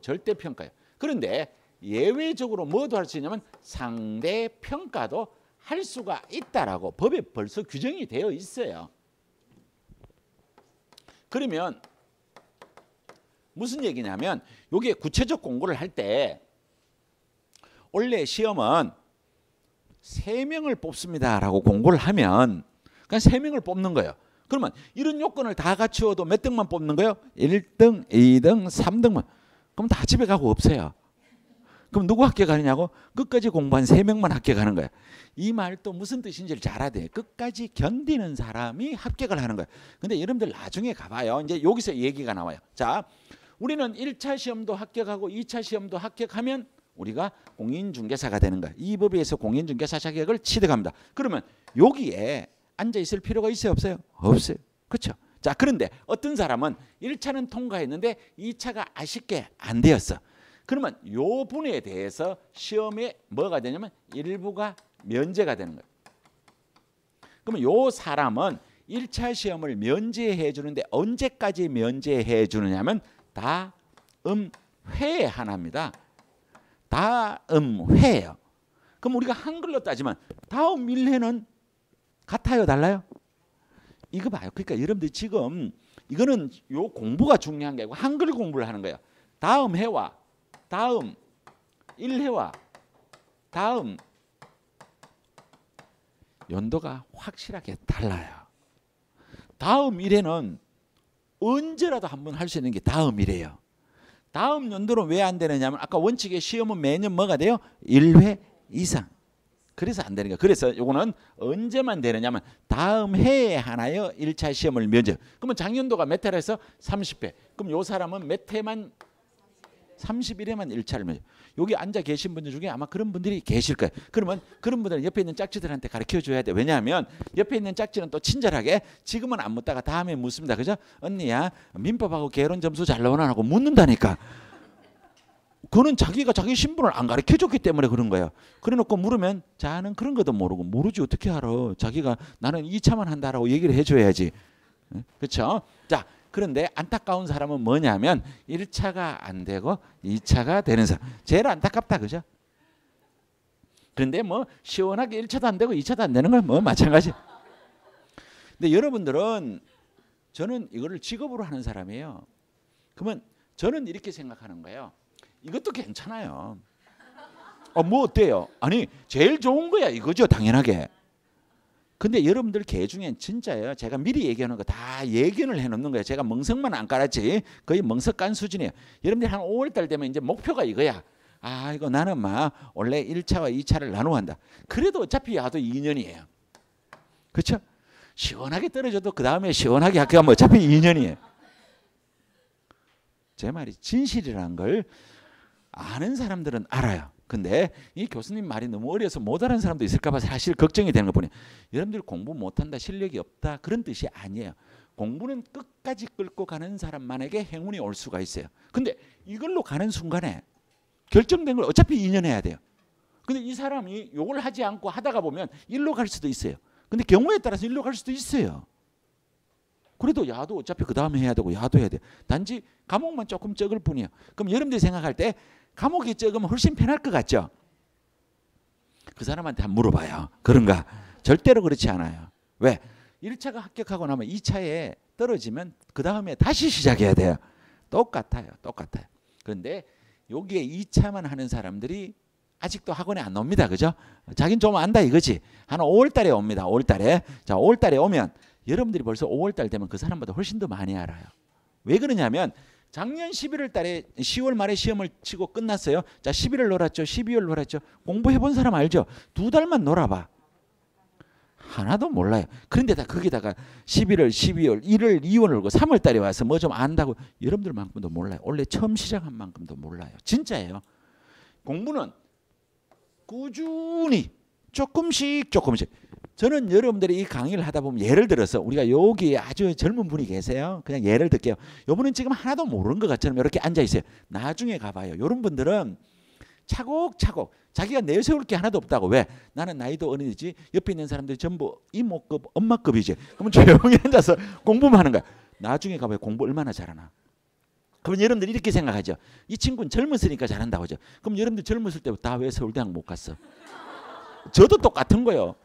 절대평가예요. 그런데 예외적으로 뭐도 할 수 있냐면 상대평가도 할 수가 있다라고 법에 벌써 규정이 되어 있어요. 그러면 무슨 얘기냐면 이게 구체적 공부를 할 때 원래 시험은 3명을 뽑습니다라고 공고를 하면 그냥 3명을 뽑는 거예요. 그러면 이런 요건을 다 갖추어도 몇 등만 뽑는 거예요? 1등, 2등, 3등만. 그럼 다 집에 가고 없어요. 그럼 누구 합격하느냐고? 끝까지 공부한 3명만 합격하는 거예요. 이 말 또 무슨 뜻인지를 잘 알아야 돼요. 끝까지 견디는 사람이 합격을 하는 거예요. 근데 여러분들 나중에 가봐요. 이제 여기서 얘기가 나와요. 자, 우리는 1차 시험도 합격하고 2차 시험도 합격하면 우리가 공인중개사가 되는 거예요. 이 법에서 공인중개사 자격을 취득합니다. 그러면 여기에 앉아 있을 필요가 있어요, 없어요? 없어요. 그렇죠? 자, 그런데 어떤 사람은 1차는 통과했는데 2차가 아쉽게 안 되었어. 그러면 요 분에 대해서 시험에 뭐가 되냐면 일부가 면제가 되는 거예요. 그러면 요 사람은 1차 시험을 면제해 주는데 언제까지 면제해 주느냐면 다음 회에 하나입니다. 다음 회예요. 그럼 우리가 한글로 따지면 다음 1회는 같아요, 달라요? 이거 봐요. 그러니까 여러분들 지금 이거는 요 공부가 중요한 게 아니고 한글 공부를 하는 거예요. 다음 해와 다음 1회와 다음 연도가 확실하게 달라요. 다음 1회는 언제라도 한번 할 수 있는 게 다음 1회예요. 다음 연도는 왜 안 되느냐면 아까 원칙의 시험은 매년 뭐가 돼요? 1회 이상. 그래서 안 되는 거예요. 그래서 요거는 언제만 되느냐면 다음 해에 하나요 1차 시험을 면제. 그러면 작년도가 몇 회라 해서 30회. 그럼 요 사람은 몇 회만 31회만 1차를 면제. 여기 앉아 계신 분들 중에 아마 그런 분들이 계실 거예요. 그러면 그런 분들은 옆에 있는 짝지들한테 가르쳐 줘야 돼. 왜냐하면 옆에 있는 짝지는 또 친절하게 지금은 안 묻다가 다음에 묻습니다. 그죠? 언니야 민법하고 개론 점수 잘 나오나 하고 묻는다니까. 그거는 자기가 자기 신분을 안 가르쳐 줬기 때문에 그런 거예요. 그래 놓고 물으면 자는 그런 것도 모르고 모르지 어떻게 알아. 자기가 나는 2차만 한다라고 얘기를 해줘야지. 그렇죠? 자, 그런데 안타까운 사람은 뭐냐면 1차가 안 되고 2차가 되는 사람. 제일 안타깝다. 그죠? 그런데 뭐 시원하게 1차도 안 되고 2차도 안 되는 건 뭐 마찬가지. 근데 여러분들은 저는 이거를 직업으로 하는 사람이에요. 그러면 저는 이렇게 생각하는 거예요. 이것도 괜찮아요. 뭐 어때요? 아니 제일 좋은 거야 이거죠 당연하게. 근데 여러분들 개 중엔 진짜예요. 제가 미리 얘기하는 거 다 예견을 해놓는 거예요. 제가 멍석만 안 깔았지 거의 멍석 깐 수준이에요. 여러분들 한 5월달 되면 이제 목표가 이거야. 아 이거 나는 막 원래 1차와 2차를 나누어 한다. 그래도 어차피 야도 2년이에요. 그렇죠? 시원하게 떨어져도 그 다음에 시원하게 합격하면 어차피 2년이에요. 제 말이 진실이라는 걸 아는 사람들은 알아요. 근데 이 교수님 말이 너무 어려서 못 알아는 사람도 있을까 봐 사실 걱정이 되는 것뿐이에요. 여러분들 공부 못한다, 실력이 없다 그런 뜻이 아니에요. 공부는 끝까지 끌고 가는 사람만에게 행운이 올 수가 있어요. 근데 이걸로 가는 순간에 결정된 걸 어차피 2년 해야 돼요. 근데 이 사람이 이걸 하지 않고 하다가 보면 일로 갈 수도 있어요. 근데 경우에 따라서 일로 갈 수도 있어요. 그래도 야도 어차피 그 다음에 해야 되고 야도 해야 돼. 단지 과목만 조금 적을 뿐이에요. 그럼 여러분들이 생각할 때 과목이 적으면 훨씬 편할 것 같죠? 그 사람한테 한번 물어봐요. 그런가? 절대로 그렇지 않아요. 왜? 1차가 합격하고 나면 2차에 떨어지면 그 다음에 다시 시작해야 돼요. 똑같아요. 똑같아요. 그런데 여기에 2차만 하는 사람들이 아직도 학원에 안 옵니다. 그죠? 자긴 좀 안다 이거지. 한 5월 달에 옵니다. 5월 달에. 자, 5월 달에 오면 여러분들이 벌써 5월 달 되면 그 사람보다 훨씬 더 많이 알아요. 왜 그러냐면 작년 11월 달에 10월 말에 시험을 치고 끝났어요. 자, 11월 놀았죠. 12월 놀았죠. 공부해 본 사람 알죠? 2달만 놀아봐. 하나도 몰라요. 그런데 다 거기다가 11월, 12월, 1월, 2월 놀고 3월 달에 와서 뭐 좀 안다고 여러분들만큼도 몰라요. 원래 처음 시작한 만큼도 몰라요. 진짜예요. 공부는 꾸준히 조금씩 저는 여러분들이 이 강의를 하다 보면 예를 들어서 우리가 여기 아주 젊은 분이 계세요. 그냥 예를 들게요. 이분은 지금 하나도 모르는 것 같처럼 이렇게 앉아 있어요. 나중에 가봐요. 이런 분들은 차곡차곡 자기가 내세울 게 하나도 없다고. 왜? 나는 나이도 어린이지 옆에 있는 사람들이 전부 이모급 엄마급이지. 그러면 조용히 앉아서 공부만 하는 거야. 나중에 가봐요. 공부 얼마나 잘하나. 그럼 여러분들 이렇게 생각하죠. 이 친구는 젊었으니까 잘한다고 하죠. 그럼 여러분들 젊었을 때부터 다 왜 서울대학 못 갔어? 저도 똑같은 거예요.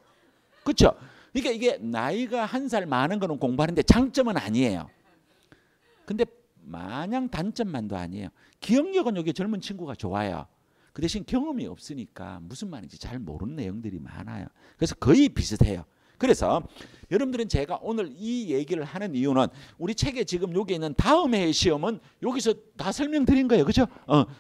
그렇죠? 그러니까 이게 나이가 1살 많은 거는 공부하는데 장점은 아니에요. 근데 마냥 단점만도 아니에요. 기억력은 여기 젊은 친구가 좋아요. 그 대신 경험이 없으니까 무슨 말인지 잘 모르는 내용들이 많아요. 그래서 거의 비슷해요. 그래서 여러분들은 제가 오늘 이 얘기를 하는 이유는 우리 책에 지금 여기 있는 다음 해의 시험은 여기서 다 설명드린 거예요. 그렇죠?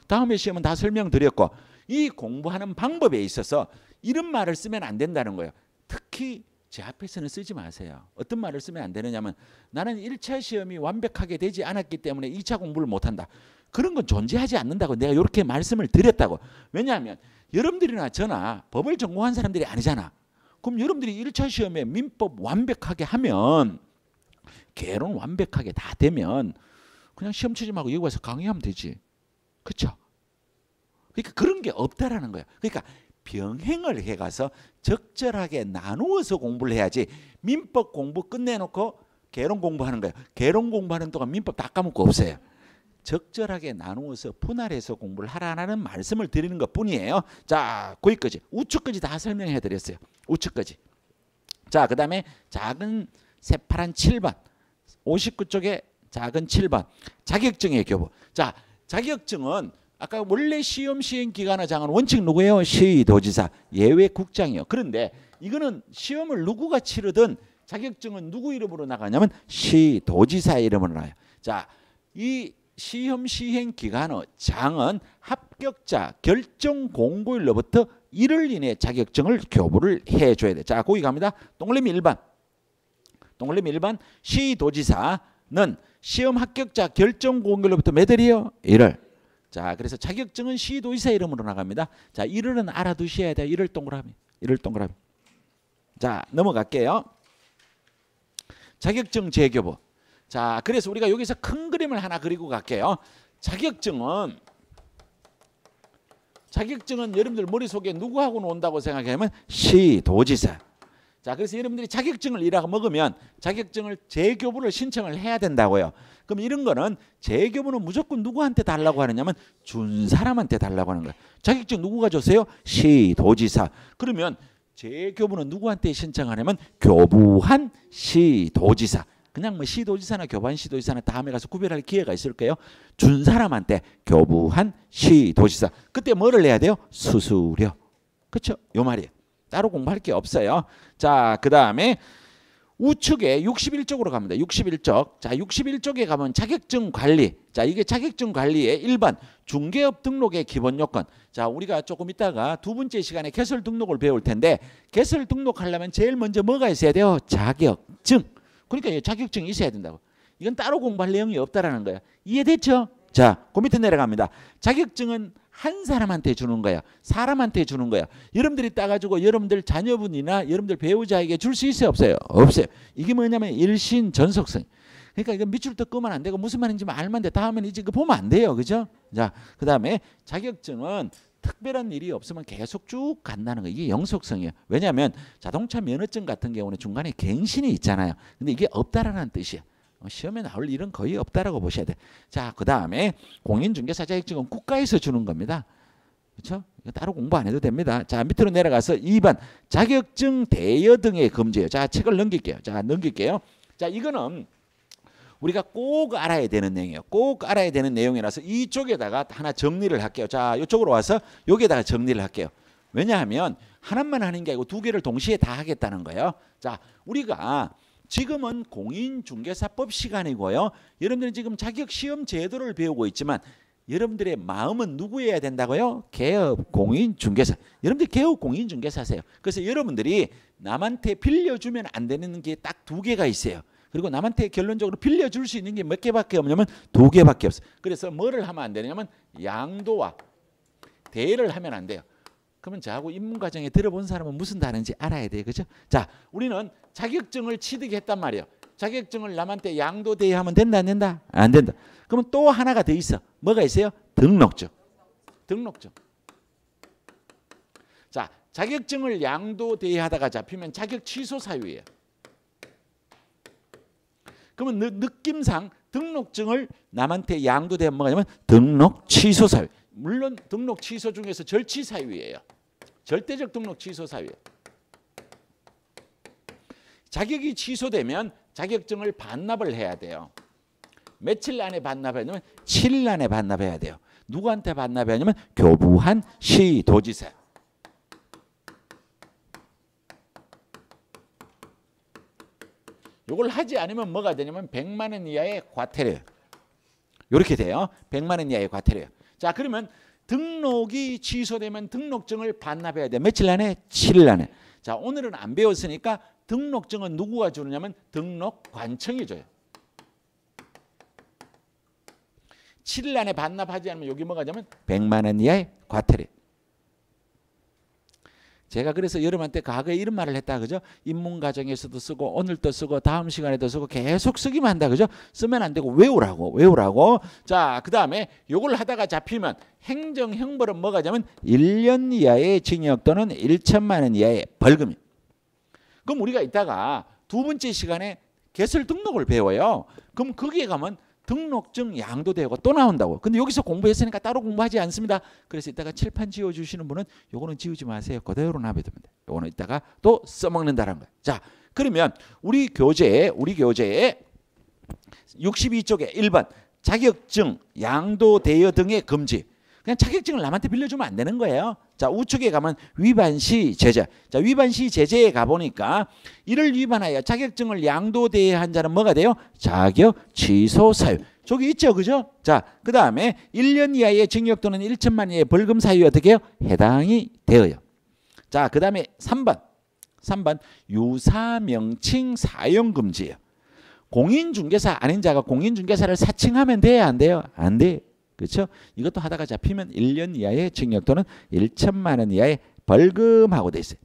다음 해 시험은 다 설명드렸고 이 공부하는 방법에 있어서 이런 말을 쓰면 안 된다는 거예요. 특히 제 앞에서는 쓰지 마세요. 어떤 말을 쓰면 안 되느냐면 나는 1차 시험이 완벽하게 되지 않았기 때문에 2차 공부를 못한다. 그런 건 존재하지 않는다고 내가 이렇게 말씀을 드렸다고. 왜냐하면 여러분들이나 저나 법을 전공한 사람들이 아니잖아. 그럼 여러분들이 1차 시험에 민법 완벽하게 하면 개론 완벽하게 다 되면 그냥 시험 치지 말고 여기 와서 강의하면 되지. 그렇죠? 그러니까 그런 게 없다라는 거예요. 그러니까 병행을 해가서 적절하게 나누어서 공부를 해야지 민법 공부 끝내놓고 개론 공부하는 거예요. 개론 공부하는 동안 민법 다 까먹고 없어요. 적절하게 나누어서 분할해서 공부를 하라는 말씀을 드리는 것뿐이에요. 자, 거기까지 우측까지 다 설명해 드렸어요. 우측까지. 자, 그 다음에 작은 새파란 7번 59쪽에 작은 7번 자격증의 교부. 자, 자격증은 아까 원래 시험 시행 기간의 장은 원칙 누구예요? 시도지사, 예외 국장이요. 그런데 이거는 시험을 누구가 치르든 자격증은 누구 이름으로 나가냐면 시도지사 이름으로 나와요. 자, 이 시험 시행 기간의 장은 합격자 결정 공고일로부터 1일 이내 자격증을 교부를 해줘야 돼. 자, 거기 갑니다. 동그라미 1번. 동그라미 1번 시도지사는 시험 합격자 결정 공고일로부터 몇 일이요? 1일. 자, 그래서 자격증은 시도지사 이름으로 나갑니다. 자, 1일은 알아두셔야 돼요. 1일 동그라미. 1일 동그라미. 자, 넘어갈게요. 자격증 재교부. 자, 그래서 우리가 여기서 큰 그림을 하나 그리고 갈게요. 자격증은 여러분들 머릿속에 누구하고 논다고 생각하면 시도지사. 자, 그래서 여러분들이 자격증을 이라고 먹으면 자격증을 재교부를 신청을 해야 된다고요. 그럼 이런 거는 재교부는 무조건 누구한테 달라고 하느냐면 준 사람한테 달라고 하는 거예요. 자격증 누구가 줬어요? 시도지사. 그러면 재교부는 누구한테 신청하냐면 교부한 시도지사. 그냥 뭐 시도지사나 교부한 시도지사나 다음에 가서 구별할 기회가 있을 거예요. 준 사람한테 교부한 시도지사. 그때 뭐를 내야 돼요? 수수료. 그렇죠? 요 말이에요. 따로 공부할 게 없어요. 자, 그 다음에 우측에 61쪽으로 갑니다. 61쪽. 자, 61쪽에 가면 자격증 관리. 자, 이게 자격증 관리의 1번 중개업 등록의 기본 요건. 자, 우리가 조금 있다가 두 번째 시간에 개설 등록을 배울 텐데 개설 등록하려면 제일 먼저 뭐가 있어야 돼요? 자격증. 그러니까 자격증이 있어야 된다고. 이건 따로 공부할 내용이 없다라는 거야. 이해됐죠? 자, 그 밑에 내려갑니다. 자격증은 한 사람한테 주는 거야. 사람한테 주는 거야. 여러분들이 따가지고 여러분들 자녀분이나 여러분들 배우자에게 줄 수 있어요? 없어요? 없어요. 이게 뭐냐면 일신 전속성. 그러니까 이거 밑줄 또 끄면 안 되고 무슨 말인지 알면 돼. 다음에는 이제 이거 보면 안 돼요. 그죠? 자, 그 다음에 자격증은 특별한 일이 없으면 계속 쭉 간다는 거. 이게 영속성이에요. 왜냐하면 자동차 면허증 같은 경우는 중간에 갱신이 있잖아요. 근데 이게 없다라는 뜻이에요. 시험에 나올 일은 거의 없다라고 보셔야 돼. 자, 그 다음에 공인중개사 자격증은 국가에서 주는 겁니다. 그렇죠? 이거 따로 공부 안 해도 됩니다. 자, 밑으로 내려가서 2번 자격증 대여 등의 금지예요. 자, 책을 넘길게요. 자, 넘길게요. 자, 이거는 우리가 꼭 알아야 되는 내용이에요. 꼭 알아야 되는 내용이라서 이쪽에다가 하나 정리를 할게요. 자, 이쪽으로 와서 여기에다가 정리를 할게요. 왜냐하면 하나만 하는 게 아니고 두 개를 동시에 다 하겠다는 거예요. 자, 우리가 지금은 공인중개사법 시간이고요. 여러분들은 지금 자격시험 제도를 배우고 있지만 여러분들의 마음은 누구여야 된다고요? 개업 공인중개사. 여러분들 개업 공인중개사세요. 그래서 여러분들이 남한테 빌려주면 안 되는 게 딱 두 개가 있어요. 그리고 남한테 결론적으로 빌려줄 수 있는 게 몇 개밖에 없냐면 두 개밖에 없어요. 그래서 뭐를 하면 안 되냐면 양도와 대여를 하면 안 돼요. 그러면 저하고 입문과정에 들어본 사람은 무슨 다른지 알아야 돼요. 그죠? 자, 우리는 자격증을 취득했단 말이에요. 자격증을 남한테 양도 대여하면 된다 안 된다? 안 된다. 그러면 또 하나가 더 있어. 뭐가 있어요? 등록증. 등록증. 자, 자격증을 양도 대여하다가 잡히면 자격 취소 사유예요. 그러면 느낌상 등록증을 남한테 양도 대여하면 뭐냐면 등록 취소 사유. 물론 등록 취소 중에서 절취 사유예요. 절대적 등록 취소 사유예요. 자격이 취소되면 자격증을 반납을 해야 돼요. 며칠 안에 반납해야 되냐면 7일 안에 반납해야 돼요. 누구한테 반납해야 하냐면 교부한 시도지사. 이걸 하지 않으면 뭐가 되냐면 100만 원 이하의 과태료. 이렇게 돼요. 100만 원 이하의 과태료. 자, 그러면 등록이 취소되면 등록증을 반납해야 돼. 며칠 안에? 7일 안에. 자, 오늘은 안 배웠으니까 등록증은 누구가 주느냐면 등록관청이 줘요. 7일 안에 반납하지 않으면 여기 뭐가 되냐면 100만 원 이하의 과태료. 제가 그래서 여러분한테 과거에 이런 말을 했다. 그죠? 입문과정에서도 쓰고 오늘도 쓰고 다음 시간에도 쓰고 계속 쓰기만 한다. 그죠? 쓰면 안 되고 외우라고. 자, 그 다음에 요걸 하다가 잡히면 행정형벌은 뭐가 되냐면 1년 이하의 징역 또는 1천만 원 이하의 벌금이. 그럼 우리가 이따가 두 번째 시간에 개설 등록을 배워요. 그럼 거기에 가면 등록증 양도되고 또 나온다고. 근데 여기서 공부했으니까 따로 공부하지 않습니다. 그래서 이따가 칠판 지워주시는 분은 요거는 지우지 마세요. 그대로 놔둬둡니다. 요거는 이따가 또 써먹는다는 거예요. 자, 그러면 우리 교재에 62쪽에 1번 자격증 양도 대여 등의 금지. 그냥 자격증을 남한테 빌려주면 안 되는 거예요. 자, 우측에 가면 위반시 제재. 자, 위반시 제재에 가보니까 이를 위반하여 자격증을 양도 대여한 자는 뭐가 돼요? 자격 취소 사유. 저기 있죠, 그죠? 자, 그 다음에 1년 이하의 징역 또는 1천만 원의 벌금 사유에 어떻게 해요? 해당이 되어요. 자, 그 다음에 3번 유사명칭 사용 금지예요. 공인중개사 아닌 자가 공인중개사를 사칭하면 돼요, 안 돼요? 안 돼요. 그렇죠? 이것도 하다가 잡히면 1년 이하의 징역 또는 1천만 원 이하의 벌금하고 돼 있어요.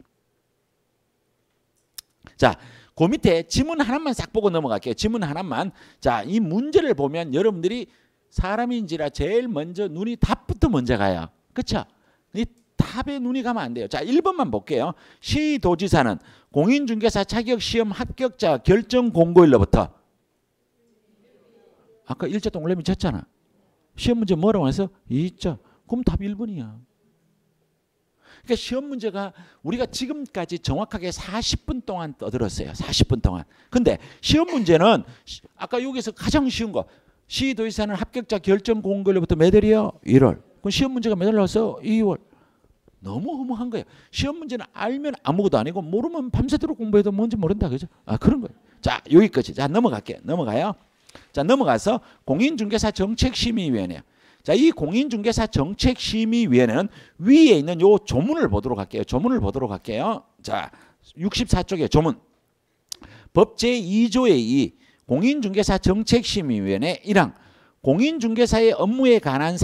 자, 그 밑에 지문 하나만 싹 보고 넘어갈게요. 지문 하나만. 자, 이 문제를 보면 여러분들이 사람인지라 제일 먼저 눈이 답부터 먼저 가요. 그렇죠? 이 답에 눈이 가면 안 돼요. 자, 1번만 볼게요. 시도지사는 공인중개사 자격시험 합격자 결정 공고일로부터 아까 일자 동그라미 쳤잖아. 시험 문제 뭐라고 해서 2자. 그럼 답 1번이야. 그러니까 시험 문제가 우리가 지금까지 정확하게 40분 동안 떠들었어요. 40분 동안. 근데 시험 문제는 아까 여기서 가장 쉬운 거. 시도지사는 합격자 결정 공고일로부터 몇 월이요? 1월. 그럼 시험 문제가 몇 월 나왔어? 2월. 너무 허무한 거예요. 시험 문제는 알면 아무것도 아니고 모르면 밤새도록 공부해도 뭔지 모른다. 그죠? 아, 그런 거예요. 자, 여기까지. 자, 넘어갈게요. 넘어가요. 자, 넘어가서 공인중개사 정책심의위원회. 자, 이 공인중개사 정책심의위원회는 위에 있는 요 조문을 보도록 할게요. 조문을 보도록 할게요. 자, 64쪽의 조문. 법 제2조의 2 공인중개사 정책심의위원회 1항 공인중개사의 업무에 관한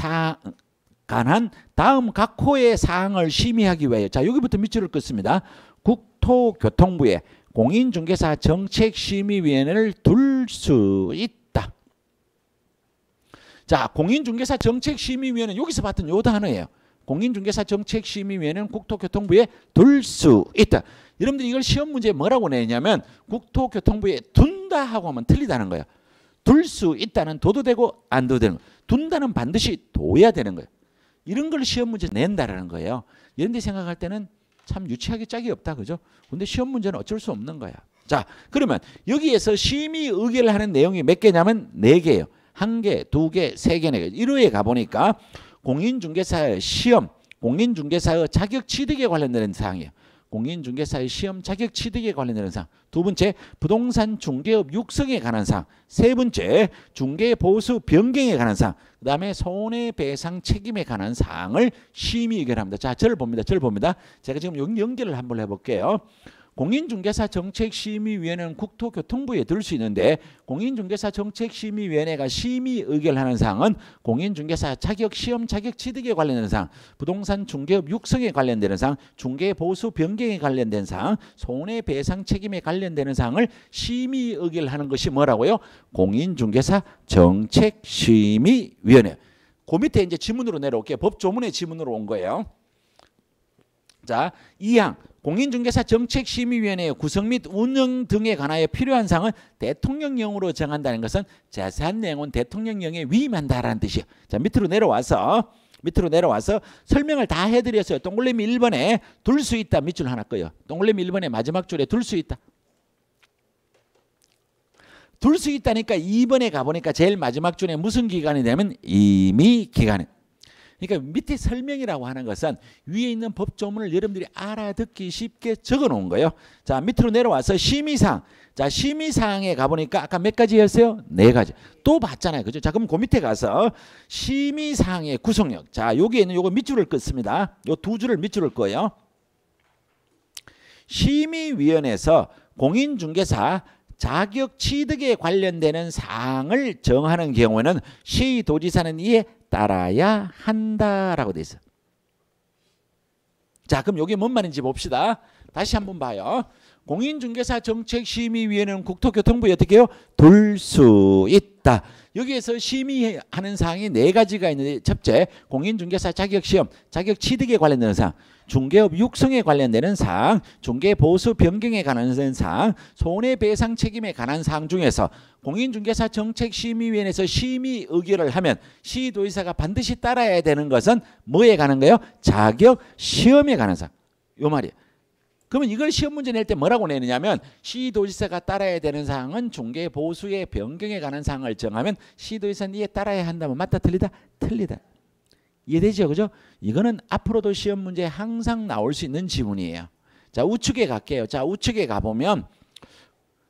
다음 각 호의 사항을 심의하기 위하여 자, 여기부터 밑줄을 긋습니다. 국토교통부에 공인중개사 정책심의위원회를 둘 수 있다. 자, 공인중개사 정책심의위원회는 여기서 봤던 요 단어예요. 공인중개사 정책심의위원회는 국토교통부에 둘 수 있다. 여러분들이 이걸 시험 문제에 뭐라고 내냐면 국토교통부에 둔다 하고 하면 틀리다는 거예요. 둘 수 있다는 둬도 되고 안 둬도 되는 거예요. 둔다는 반드시 둬야 되는 거예요. 이런 걸 시험 문제 낸다라는 거예요. 이런데 생각할 때는 참 유치하게 짝이 없다. 그죠? 근데 시험 문제는 어쩔 수 없는 거야. 자, 그러면 여기에서 심의 의결을 하는 내용이 몇 개냐면 4개예요. 1개, 2개, 3개, 4개. 1호에 가보니까 공인중개사의 시험, 공인중개사의 자격 취득에 관련되는 사항이에요. 공인중개사의 시험 자격 취득에 관련되는 사항. 2번째, 부동산 중개업 육성에 관한 사항. 3번째, 중개보수 변경에 관한 사항. 그 다음에 손해배상 책임에 관한 사항을 심의 의결합니다. 자, 저를 봅니다. 저를 봅니다. 제가 지금 연결을 한번 해볼게요. 공인중개사 정책심의위원회는 국토교통부에 둘 수 있는데 공인중개사 정책심의위원회가 심의 의결하는 사항은 공인중개사 자격시험 자격취득에 관련된 사항, 부동산 중개업 육성에 관련되는 사항, 중개보수 변경에 관련된 사항, 손해배상 책임에 관련되는 사항을 심의 의결하는 것이 뭐라고요? 공인중개사 정책심의위원회. 그 밑에 이제 지문으로 내려올게요. 법조문의 지문으로 온 거예요. 자, 2항. 공인중개사 정책심의위원회의 구성 및 운영 등에 관하여 필요한 사항은 대통령령으로 정한다는 것은 자세한 내용은 대통령령에 위임한다라는 뜻이에요. 자, 밑으로 내려와서 설명을 다 해드렸어요. 동글레미 1번에 둘 수 있다. 밑줄 하나 꺼요. 동글레미 1번에 마지막 줄에 둘 수 있다. 둘 수 있다니까 2번에 가보니까 제일 마지막 줄에 무슨 기간이 되면 임의 기간은. 그러니까 밑에 설명이라고 하는 것은 위에 있는 법조문을 여러분들이 알아듣기 쉽게 적어 놓은 거예요. 자, 밑으로 내려와서 심의사항. 자, 심의사항에 가보니까 아까 몇 가지였어요? 4가지. 또 봤잖아요. 그죠? 자, 그럼 그 밑에 가서 심의사항의 구성력. 자, 여기에 있는 요거 밑줄을 긋습니다. 요 2줄을 밑줄을 꺼요. 심의위원회에서 공인중개사 자격 취득에 관련되는 사항을 정하는 경우에는 시도지사는 이에 따라야 한다라고 돼 있어요. 자, 그럼 이게 뭔 말인지 봅시다. 다시 한번 봐요. 공인중개사 정책심의위원회는 국토교통부에 어떻게 해요? 둘 수 있다. 여기에서 심의하는 사항이 4가지가 있는데 첫째, 공인중개사 자격시험, 자격취득에 관련되는 사항, 중개업 육성에 관련되는 사항, 중개보수 변경에 관한 사항, 손해배상 책임에 관한 사항 중에서 공인중개사 정책심의위원회에서 심의 의결을 하면 시도지사가 반드시 따라야 되는 것은 뭐에 관한 거예요? 자격시험에 관한 사항. 요 말이에요. 그러면 이걸 시험 문제 낼 때 뭐라고 내느냐면 시도지사가 따라야 되는 사항은 중개보수의 변경에 관한 사항을 정하면 시도지사는 이에 따라야 한다면 맞다 틀리다? 틀리다. 이해되죠? 그죠? 이거는 앞으로도 시험 문제에 항상 나올 수 있는 지문이에요. 자, 우측에 갈게요. 자, 우측에 가보면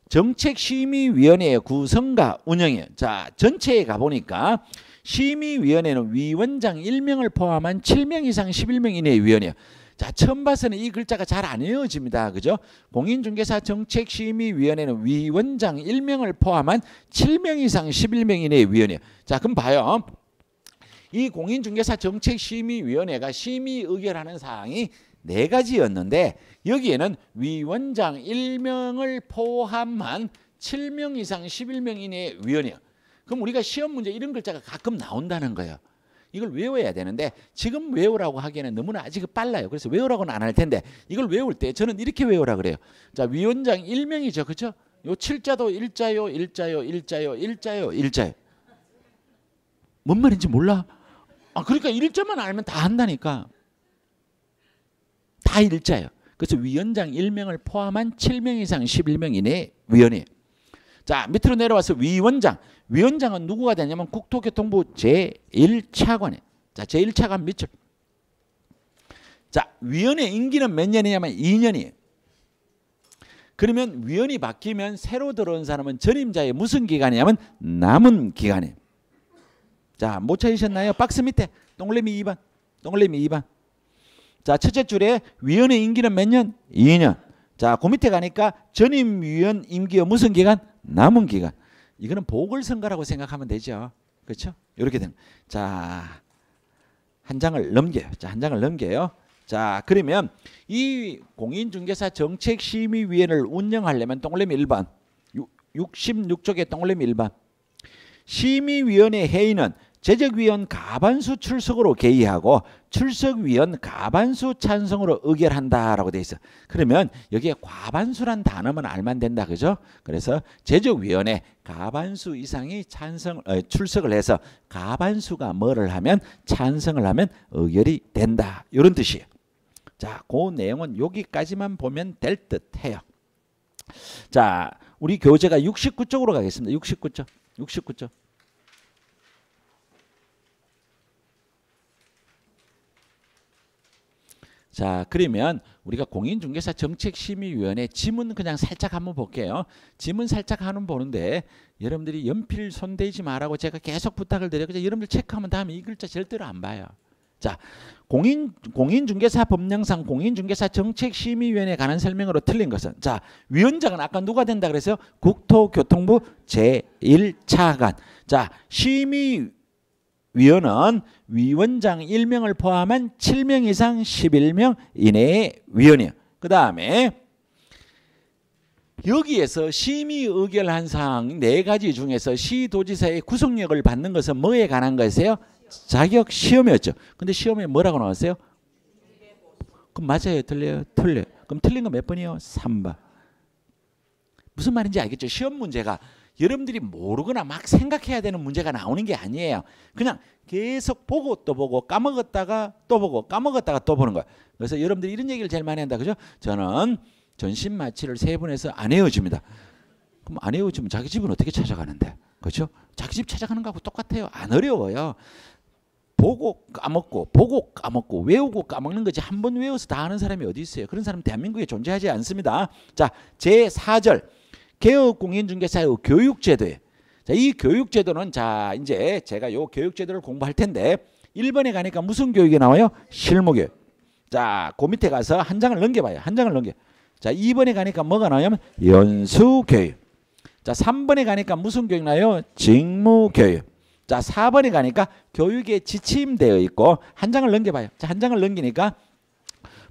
정책심의위원회의 구성과 운영이에요. 자, 전체에 가보니까 심의위원회는 위원장 1명을 포함한 7명 이상 11명 이내의 위원회예요. 자, 처음 봐서는 이 글자가 잘 안 외워집니다. 그죠? 공인중개사 정책심의위원회는 위원장 1명을 포함한 7명 이상 11명 이내의 위원회예요. 자, 그럼 봐요. 이 공인중개사 정책심의위원회가 심의 의결하는 사항이 4가지였는데 여기에는 위원장 1명을 포함한 7명 이상 11명 이내의 위원회예요. 그럼 우리가 시험 문제 이런 글자가 가끔 나온다는 거예요. 이걸 외워야 되는데 지금 외우라고 하기에는 너무나 아직 빨라요. 그래서 외우라고는 안 할 텐데 이걸 외울 때 저는 이렇게 외우라 그래요. 자, 위원장 1명이죠. 그렇죠? 요 7자도 일자요. 뭔 말인지 몰라? 아, 그러니까 일자만 알면 다 한다니까. 다 일자예요. 그래서 위원장 1명을 포함한 7명 이상 11명 이내의 위원회. 자, 밑으로 내려와서 위원장. 위원장은 누구가 되냐면 국토교통부 제1차관이에요. 자, 제1차관 밑줄. 자, 위원의 임기는 몇 년이냐면 2년이에요. 그러면 위원이 바뀌면 새로 들어온 사람은 전임자의 무슨 기간이냐면 남은 기간이에요. 자, 못 찾으셨나요? 박스 밑에 동그라미 2번. 동그라미 2번. 자, 첫째 줄에 위원의 임기는 몇 년? 2년. 자, 그 밑에 가니까 전임 위원 임기의 무슨 기간? 남은 기간. 이거는 보궐선거라고 생각하면 되죠. 그렇죠? 이렇게 되는. 자, 한 장을 넘겨요. 자, 한 장을 넘겨요. 자, 그러면 이 공인중개사 정책심의위원회를 운영하려면 동그라미 1번 66쪽에 동그라미 1번 심의위원회 회의는 제적위원 가반수 출석으로 개의하고 출석위원 가반수 찬성으로 의결한다라고 돼 있어. 그러면 여기에 과반수란 단어만 알면 된다, 그죠? 그래서 제적위원회 가반수 이상이 출석을 해서 가반수가 뭐를 하면 찬성을 하면 의결이 된다, 이런 뜻이에요. 자, 그 내용은 여기까지만 보면 될 듯해요. 자, 우리 교재가 69쪽으로 가겠습니다. 69쪽. 69쪽. 자, 그러면 우리가 공인중개사 정책심의위원회 지문 그냥 살짝 한번 볼게요. 지문 살짝 한번 보는데 여러분들이 연필 손대지 말라고 제가 계속 부탁을 드려요. 여러분들 체크하면 다음에 이 글자 절대로 안 봐요. 자, 공인중개사 법령상 공인중개사 정책심의위원회에 관한 설명으로 틀린 것은, 자, 위원장은 아까 누가 된다 그랬어요? 국토교통부 제1차관. 자, 심의위원은 위원장 1명을 포함한 7명 이상 11명 이내의 위원이에요. 그 다음에 여기에서 심의 의결한 사항 4가지 중에서 시도지사의 구속력을 받는 것은 뭐에 관한 것이에요? 자격 시험이었죠. 근데 시험에 뭐라고 나왔어요? 그럼 맞아요, 틀려요? 틀려요. 그럼 틀린 거 몇 번이요? 3번. 무슨 말인지 알겠죠? 시험 문제가 여러분들이 모르거나 막 생각해야 되는 문제가 나오는 게 아니에요. 그냥 계속 보고 또 보고 까먹었다가 또 보고 까먹었다가 또 보는 거야. 그래서 여러분들이 이런 얘기를 제일 많이 한다, 그죠? 저는 전신 마취를 3번에서 안 헤어집니다. 그럼 안 헤어지면 자기 집은 어떻게 찾아가는데? 그렇죠? 자기 집 찾아가는 거하고 똑같아요. 안 어려워요. 보고 까먹고 외우고 까먹는 거지 한 번 외워서 다 아는 사람이 어디 있어요? 그런 사람 대한민국에 존재하지 않습니다. 자, 제4절 개업공인중개사의 교육제도에, 자, 이 교육제도는, 자, 이제 제가 요 교육제도를 공부할 텐데 1번에 가니까 무슨 교육이 나와요? 실무교육. 자, 그 밑에 가서 한 장을 넘겨봐요. 한 장을 넘겨. 자, 2번에 가니까 뭐가 나오냐면 연수교육. 자, 3번에 가니까 무슨 교육 나와요? 직무교육. 자, 4번에 가니까 교육에 지침되어 있고 한 장을 넘겨봐요. 자, 한 장을 넘기니까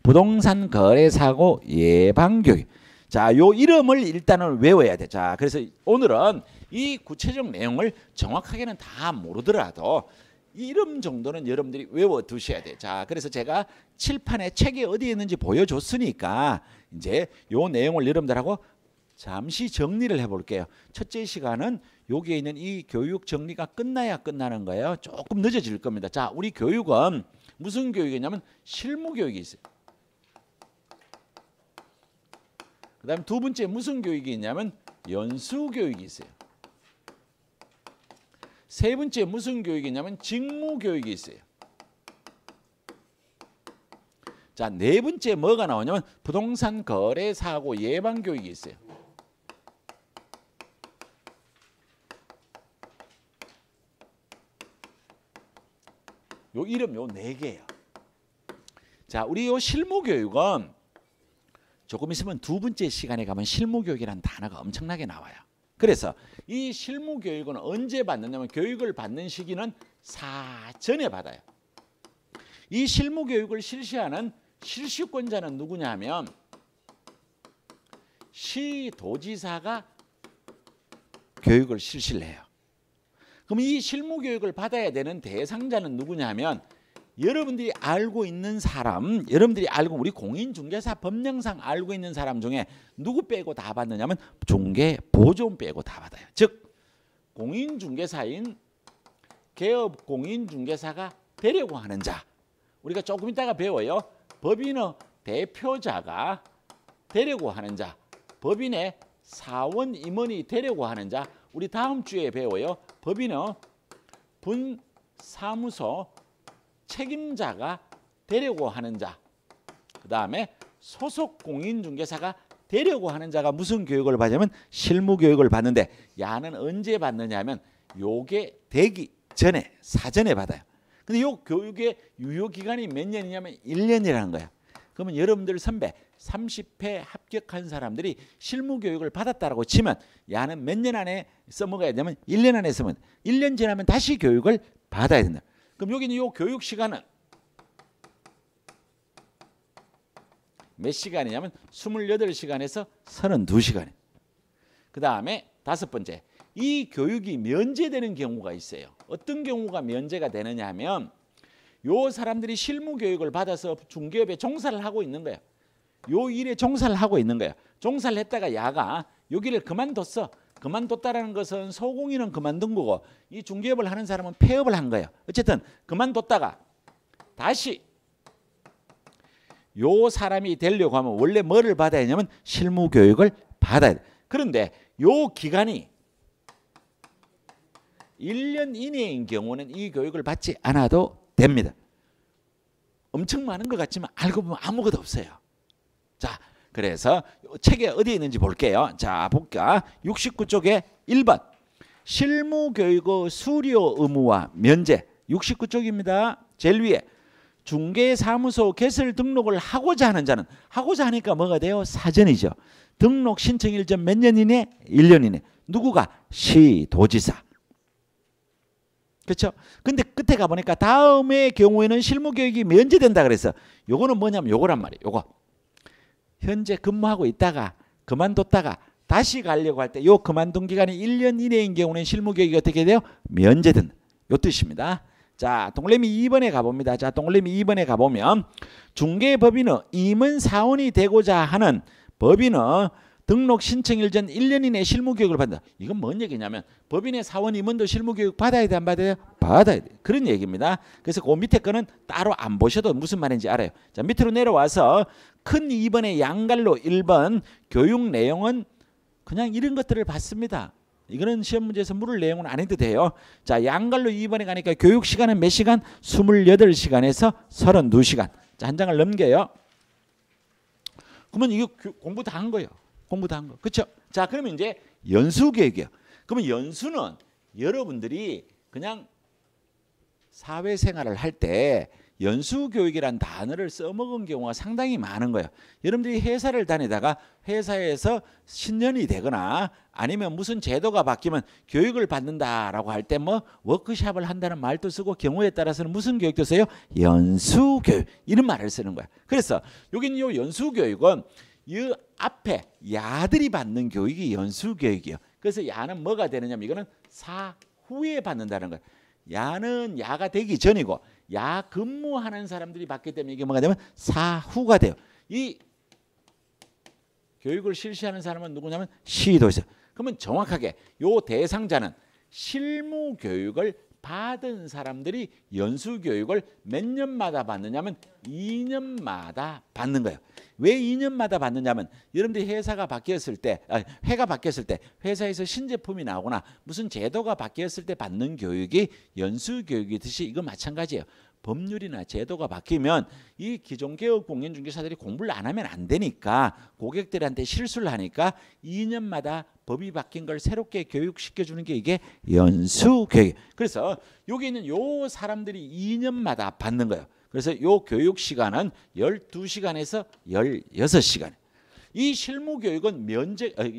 부동산 거래 사고 예방 교육. 자, 요 이름을 일단은 외워야 돼. 자, 그래서 오늘은 이 구체적 내용을 정확하게는 다 모르더라도 이름 정도는 여러분들이 외워 두셔야 돼. 자, 그래서 제가 칠판에 책이 어디에 있는지 보여줬으니까 이제 요 내용을 여러분들하고 잠시 정리를 해볼게요. 첫째 시간은 여기에 있는 이 교육 정리가 끝나야 끝나는 거예요. 조금 늦어질 겁니다. 자, 우리 교육은 무슨 교육이냐면 실무교육이 있어요. 그 다음에 두 번째 무슨 교육이 있냐면 연수교육이 있어요. 세 번째 무슨 교육이 있냐면 직무교육이 있어요. 자, 네 번째 뭐가 나오냐면 부동산 거래 사고 예방 교육이 있어요. 요 이름 요 네 개예요. 자, 우리 요 실무교육은 조금 있으면 두 번째 시간에 가면 실무교육이라는 단어가 엄청나게 나와요. 그래서 이 실무교육은 언제 받느냐면 교육을 받는 시기는 사전에 받아요. 이 실무교육을 실시하는 실시권자는 누구냐면 시도지사가 교육을 실시를 해요. 그럼 이 실무교육을 받아야 되는 대상자는 누구냐면 여러분들이 알고 있는 사람, 여러분들이 알고 우리 공인중개사 법령상 알고 있는 사람 중에 누구 빼고 다 받느냐면 중개보조원 빼고 다 받아요. 즉 공인중개사인 개업공인중개사가 되려고 하는 자, 우리가 조금 이따가 배워요. 법인의 대표자가 되려고 하는 자, 법인의 사원 임원이 되려고 하는 자, 우리 다음 주에 배워요. 법인의 분사무소 책임자가 되려고 하는 자, 그 다음에 소속 공인중개사가 되려고 하는 자가 무슨 교육을 받냐면 실무 교육을 받는데 야는 언제 받느냐 하면 요게 되기 전에 사전에 받아요. 근데 요 교육의 유효 기간이 몇 년이냐면 1년이라는 거야. 그러면 여러분들 선배 30회 합격한 사람들이 실무 교육을 받았다라고 치면 야는 몇 년 안에 써먹어야 되냐면 1년 안에 써먹어야 돼. 1년 지나면 다시 교육을 받아야 된다. 그럼 여기는 요 교육 시간은 몇 시간이냐면 28시간에서 32시간. 그 다음에 다섯 번째, 이 교육이 면제되는 경우가 있어요. 어떤 경우가 면제가 되느냐 하면 요 사람들이 실무 교육을 받아서 중개업에 종사를 하고 있는 거예요. 요 일에 종사를 하고 있는 거예요. 종사를 했다가 야가 여기를 그만뒀어. 그만뒀다라는 것은 소공인은 그만둔 거고 이 중개업을 하는 사람은 폐업을 한 거예요. 어쨌든 그만뒀다가 다시 요 사람이 되려고 하면 원래 뭐를 받아야 하냐면 실무 교육을 받아야 돼. 그런데 요 기간이 1년 이내인 경우는 이 교육을 받지 않아도 됩니다. 엄청 많은 것 같지만 알고 보면 아무것도 없어요. 자, 그래서 책에 어디에 있는지 볼게요. 자, 볼까? 69쪽에 1번 실무교육의 수료 의무와 면제. 69쪽입니다. 제일 위에 중개사무소 개설 등록을 하고자 하는 자는 하고자 하니까 뭐가 돼요? 사전이죠. 등록 신청 일정 몇 년 이내? 1년 이내. 누구가? 시도지사. 그렇죠? 근데 끝에 가보니까 다음의 경우에는 실무교육이 면제된다 그래서 요거는 뭐냐면 요거란 말이에요. 요거 현재 근무하고 있다가 그만뒀다가 다시 가려고 할 때 요 그만둔 기간이 1년 이내인 경우는 실무교육이 어떻게 돼요? 면제된다. 요 뜻입니다. 자, 동그라미 2번에 가봅니다. 자, 동그라미 2번에 가보면 중개법인은 임원 사원이 되고자 하는 법인은 등록 신청일 전 1년 이내 실무교육을 받는다. 이건 뭔 얘기냐면 법인의 사원 임원도 실무교육 받아야 돼, 안 받아야 돼요? 받아야 돼. 그런 얘기입니다. 그래서 그 밑에 거는 따로 안 보셔도 무슨 말인지 알아요. 자, 밑으로 내려와서 큰 2번의 양갈로 1번 교육 내용은 그냥 이런 것들을 받습니다. 이거는 시험 문제에서 물을 내용은 안 해도 돼요. 자, 양갈로 2번에 가니까 교육 시간은 몇 시간? 28시간에서 32시간. 자, 한 장을 넘겨요. 그러면 이거 공부 다 한 거예요. 공부 다 한 거. 그렇죠? 자, 그러면 이제 연수 교육이에요. 그러면 연수는 여러분들이 그냥 사회생활을 할 때 연수교육이란 단어를 써먹은 경우가 상당히 많은 거예요. 여러분들이 회사를 다니다가 회사에서 신년이 되거나 아니면 무슨 제도가 바뀌면 교육을 받는다라고 할 때 뭐 워크숍을 한다는 말도 쓰고 경우에 따라서는 무슨 교육도 써요? 연수교육 이런 말을 쓰는 거야. 그래서 여기는 요 연수교육은 이 앞에 야들이 받는 교육이 연수교육이에요. 그래서 야는 뭐가 되느냐면 이거는 사후에 받는다는 거예요. 야는 야가 되기 전이고 야 근무하는 사람들이 받기 때문에 이게 뭐가 되면 사후가 돼요. 이 교육을 실시하는 사람은 누구냐면 시도지사. 그러면 정확하게 요 대상자는 실무 교육을 받은 사람들이 연수 교육을 몇 년마다 받느냐면 2년마다 받는 거예요. 왜 2년마다 받느냐면 여러분들이 회사가 바뀌었을 때, 회가 바뀌었을 때 회사에서 신제품이 나오거나 무슨 제도가 바뀌었을 때 받는 교육이 연수 교육이듯이 이거 마찬가지예요. 법률이나 제도가 바뀌면 이 기존 개업 공인중개사들이 공부를 안 하면 안 되니까 고객들한테 실수를 하니까 2년마다 법이 바뀐 걸 새롭게 교육시켜주는 게 이게 연수교육. 그래서 여기 있는 요 사람들이 2년마다 받는 거예요. 그래서 요 교육 시간은 12시간에서 16시간. 이 실무교육은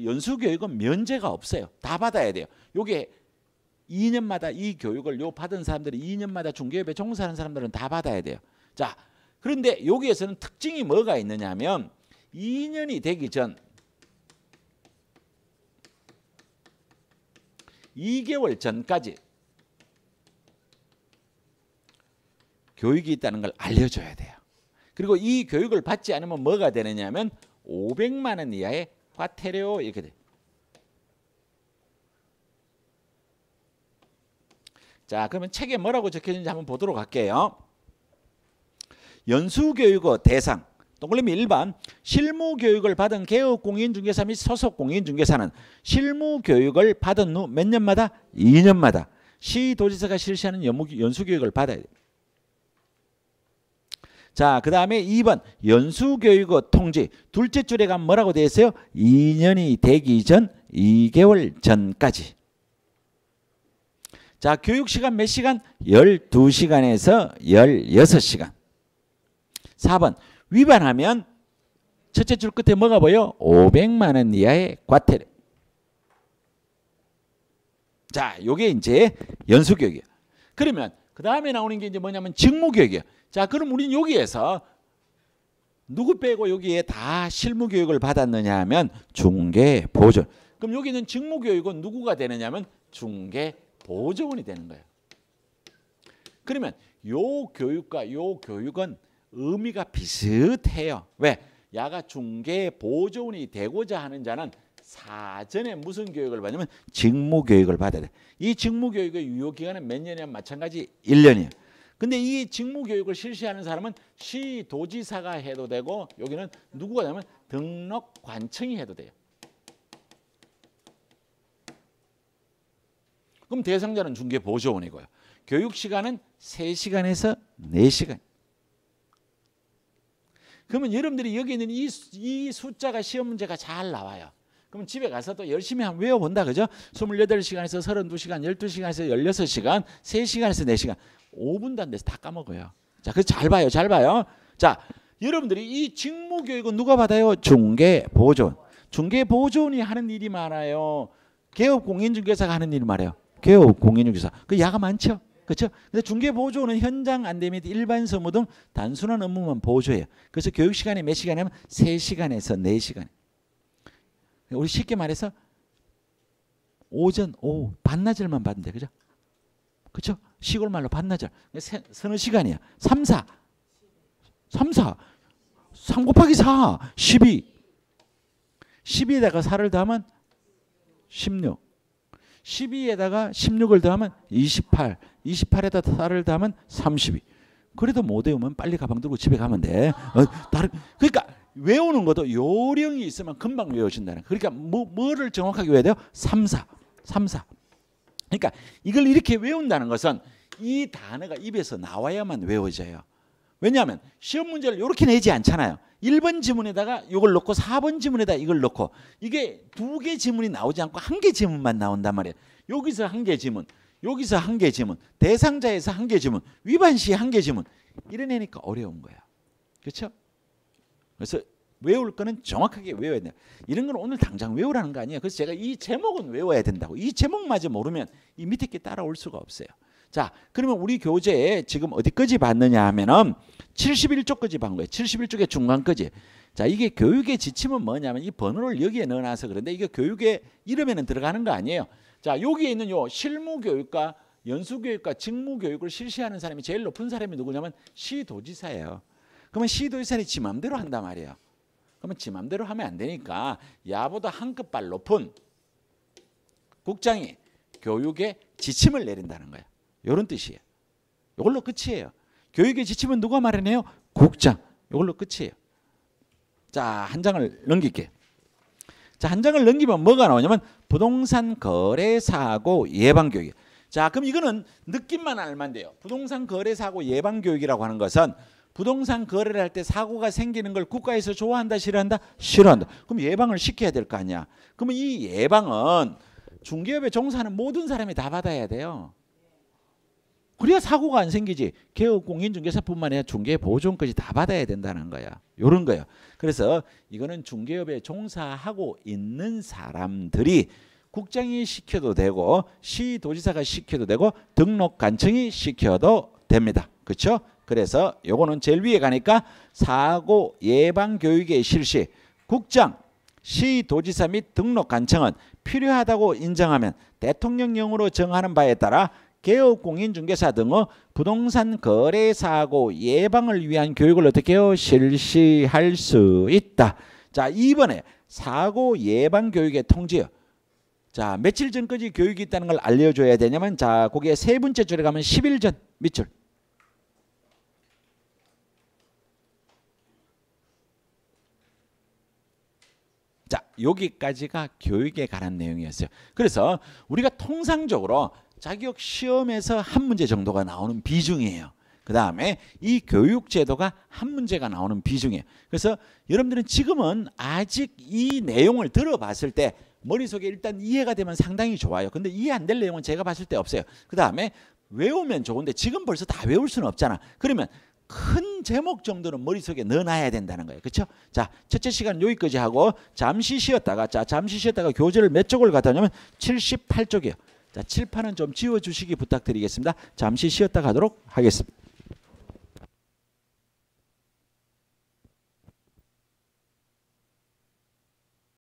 연수교육은 면제가 없어요. 다 받아야 돼요. 요게 2년마다 이 교육을 요 받은 사람들이 2년마다 중개업에 종사하는 사람들은 다 받아야 돼요. 자, 그런데 여기에서는 특징이 뭐가 있느냐 하면 2년이 되기 전 2개월 전까지 교육이 있다는 걸 알려줘야 돼요. 그리고 이 교육을 받지 않으면 뭐가 되느냐면 500만 원 이하의 과태료 이렇게 돼요. 자, 그러면 책에 뭐라고 적혀있는지 한번 보도록 할게요. 연수교육의 대상 동그라미 1번 실무교육을 받은 개업공인중개사 및 소속공인중개사는 실무교육을 받은 후 몇 년마다? 2년마다 시도지사가 실시하는 연수교육을 받아야 돼요. 자, 그 다음에 2번 연수교육의 통지. 둘째 줄에 가면 뭐라고 되어 있어요? 2년이 되기 전 2개월 전까지. 자, 교육시간 몇 시간? 12시간에서 16시간. 4번 위반하면 첫째 줄 끝에 뭐가 보여? 500만 원 이하의 과태료. 자, 요게 이제 연수교육이에요. 그러면 그 다음에 나오는 게 이제 뭐냐면 직무교육이에요. 자, 그럼 우리는 여기에서 누구 빼고 여기에 다 실무교육을 받았느냐 하면 중개보조원. 그럼 여기는 직무교육은 누구가 되느냐면 중개보조원이 되는 거예요. 그러면 요 교육과 요 교육은 의미가 비슷해요. 왜? 야가 중개보조원이 되고자 하는 자는 사전에 무슨 교육을 받냐면 직무교육을 받아야 돼. 이 직무교육의 유효기간은 몇 년이냐 마찬가지 1년이에요. 근데 이 직무교육을 실시하는 사람은 시도지사가 해도 되고 여기는 누구가 되냐면 등록관청이 해도 돼요. 그럼 대상자는 중개보조원이고요. 교육시간은 3시간에서 4시간. 그러면 여러분들이 여기 있는 이 숫자가 시험 문제가 잘 나와요. 그럼 집에 가서 또 열심히 한번 외워본다. 그죠? 28시간에서 32시간, 12시간에서 16시간, 3시간에서 4시간. 5분도 안 돼서 다 까먹어요. 자, 그래서 잘 봐요. 잘 봐요. 자, 여러분들이 이 직무교육은 누가 받아요? 중개보조원. 중개보조원이 하는 일이 많아요. 개업공인중개사가 하는 일이 많아요. 개업공인중개사. 그 야가 많죠? 그렇죠? 근데 중개보조원은 현장 안내및 일반 서무 등 단순한 업무만 보조해요. 그래서 교육시간이 몇 시간이냐면 3시간에서 4시간. 우리 쉽게 말해서 오전, 오후, 반나절만 받으면 돼. 그죠? 그렇죠? 시골 말로 반나절. 서너 시간이야. 3, 4. 3 곱하기 4. 12. 12에다가 4를 더하면 16. 12에다가 16을 더하면 28. 28에다 4를 더하면 32. 그래도 못 외우면 빨리 가방 들고 집에 가면 돼. 그러니까 외우는 것도 요령이 있으면 금방 외워진다는. 그러니까 뭐를 정확하게 외워야 돼요? 3, 4. 그러니까 이걸 이렇게 외운다는 것은 이 단어가 입에서 나와야만 외워져요. 왜냐하면 시험 문제를 이렇게 내지 않잖아요. 1번 지문에다가 이걸 넣고 4번 지문에다 이걸 넣고 이게 2개 지문이 나오지 않고 1개 지문만 나온단 말이에요. 여기서 1개 지문, 여기서 1개 지문, 대상자에서 1개 지문, 위반 시 1개 지문. 이래내니까 어려운 거야. 그렇죠? 그래서 외울 거는 정확하게 외워야 돼요. 이런 건 오늘 당장 외우라는 거 아니에요. 그래서 제가 이 제목은 외워야 된다고. 이 제목마저 모르면 이 밑에 게 따라올 수가 없어요. 자, 그러면 우리 교재에 지금 어디까지 봤느냐 하면은 71쪽까지 본 거예요. 71쪽의 중간까지. 자, 이게 교육의 지침은 뭐냐면 이 번호를 여기에 넣어놔서 그런데 이게 교육의 이름에는 들어가는 거 아니에요. 자, 여기에 있는 요 실무교육과 연수교육과 직무교육을 실시하는 사람이 제일 높은 사람이 누구냐면 시도지사예요. 그러면 시도지사는 지 맘대로 한단 말이에요. 그러면 지 맘대로 하면 안 되니까 야보다 한 급발 높은 국장이 교육의 지침을 내린다는 거예요. 이런 뜻이에요. 이걸로 끝이에요. 교육의 지침은 누가 마련해요? 국장. 이걸로 끝이에요. 자, 한 장을 넘길게요. 자, 한 장을 넘기면 뭐가 나오냐면 부동산 거래 사고 예방 교육. 자, 그럼 이거는 느낌만 알면 돼요. 부동산 거래 사고 예방 교육이라고 하는 것은 부동산 거래를 할 때 사고가 생기는 걸 국가에서 좋아한다, 싫어한다? 싫어한다. 그럼 예방을 시켜야 될 거 아니야. 그러면 이 예방은 중개업에 종사하는 모든 사람이 다 받아야 돼요. 그래야 사고가 안 생기지. 개업공인중개사뿐만 아니라 중개보조원까지 다 받아야 된다는 거야. 이런 거예요. 그래서 이거는 중개업에 종사하고 있는 사람들이 국장이 시켜도 되고 시도지사가 시켜도 되고 등록관청이 시켜도 됩니다. 그렇죠? 그래서 요거는 제일 위에 가니까 사고 예방 교육의 실시, 국장, 시도지사 및 등록관청은 필요하다고 인정하면 대통령령으로 정하는 바에 따라 개업공인중개사 등의 부동산 거래 사고 예방을 위한 교육을 어떻게 해요? 실시할 수 있다. 자, 2번에 사고 예방 교육의 통지요. 자, 며칠 전까지 교육이 있다는 걸 알려줘야 되냐면 자, 거기에 세 번째 줄에 가면 10일 전 밑줄. 자, 여기까지가 교육에 관한 내용이었어요. 그래서 우리가 통상적으로 자격 시험에서 한 문제 정도가 나오는 비중이에요. 그 다음에 이 교육 제도가 한 문제가 나오는 비중이에요. 그래서 여러분들은 지금은 아직 이 내용을 들어봤을 때 머릿속에 일단 이해가 되면 상당히 좋아요. 근데 이해 안 될 내용은 제가 봤을 때 없어요. 그 다음에 외우면 좋은데 지금 벌써 다 외울 수는 없잖아. 그러면 큰 제목 정도는 머릿속에 넣어놔야 된다는 거예요. 그렇죠? 자, 첫째 시간 여기까지 하고 잠시 쉬었다가 교재를 몇 쪽을 갖다냐면 78쪽이에요. 자, 칠판은 좀 지워주시기 부탁드리겠습니다. 잠시 쉬었다 가도록 하겠습니다.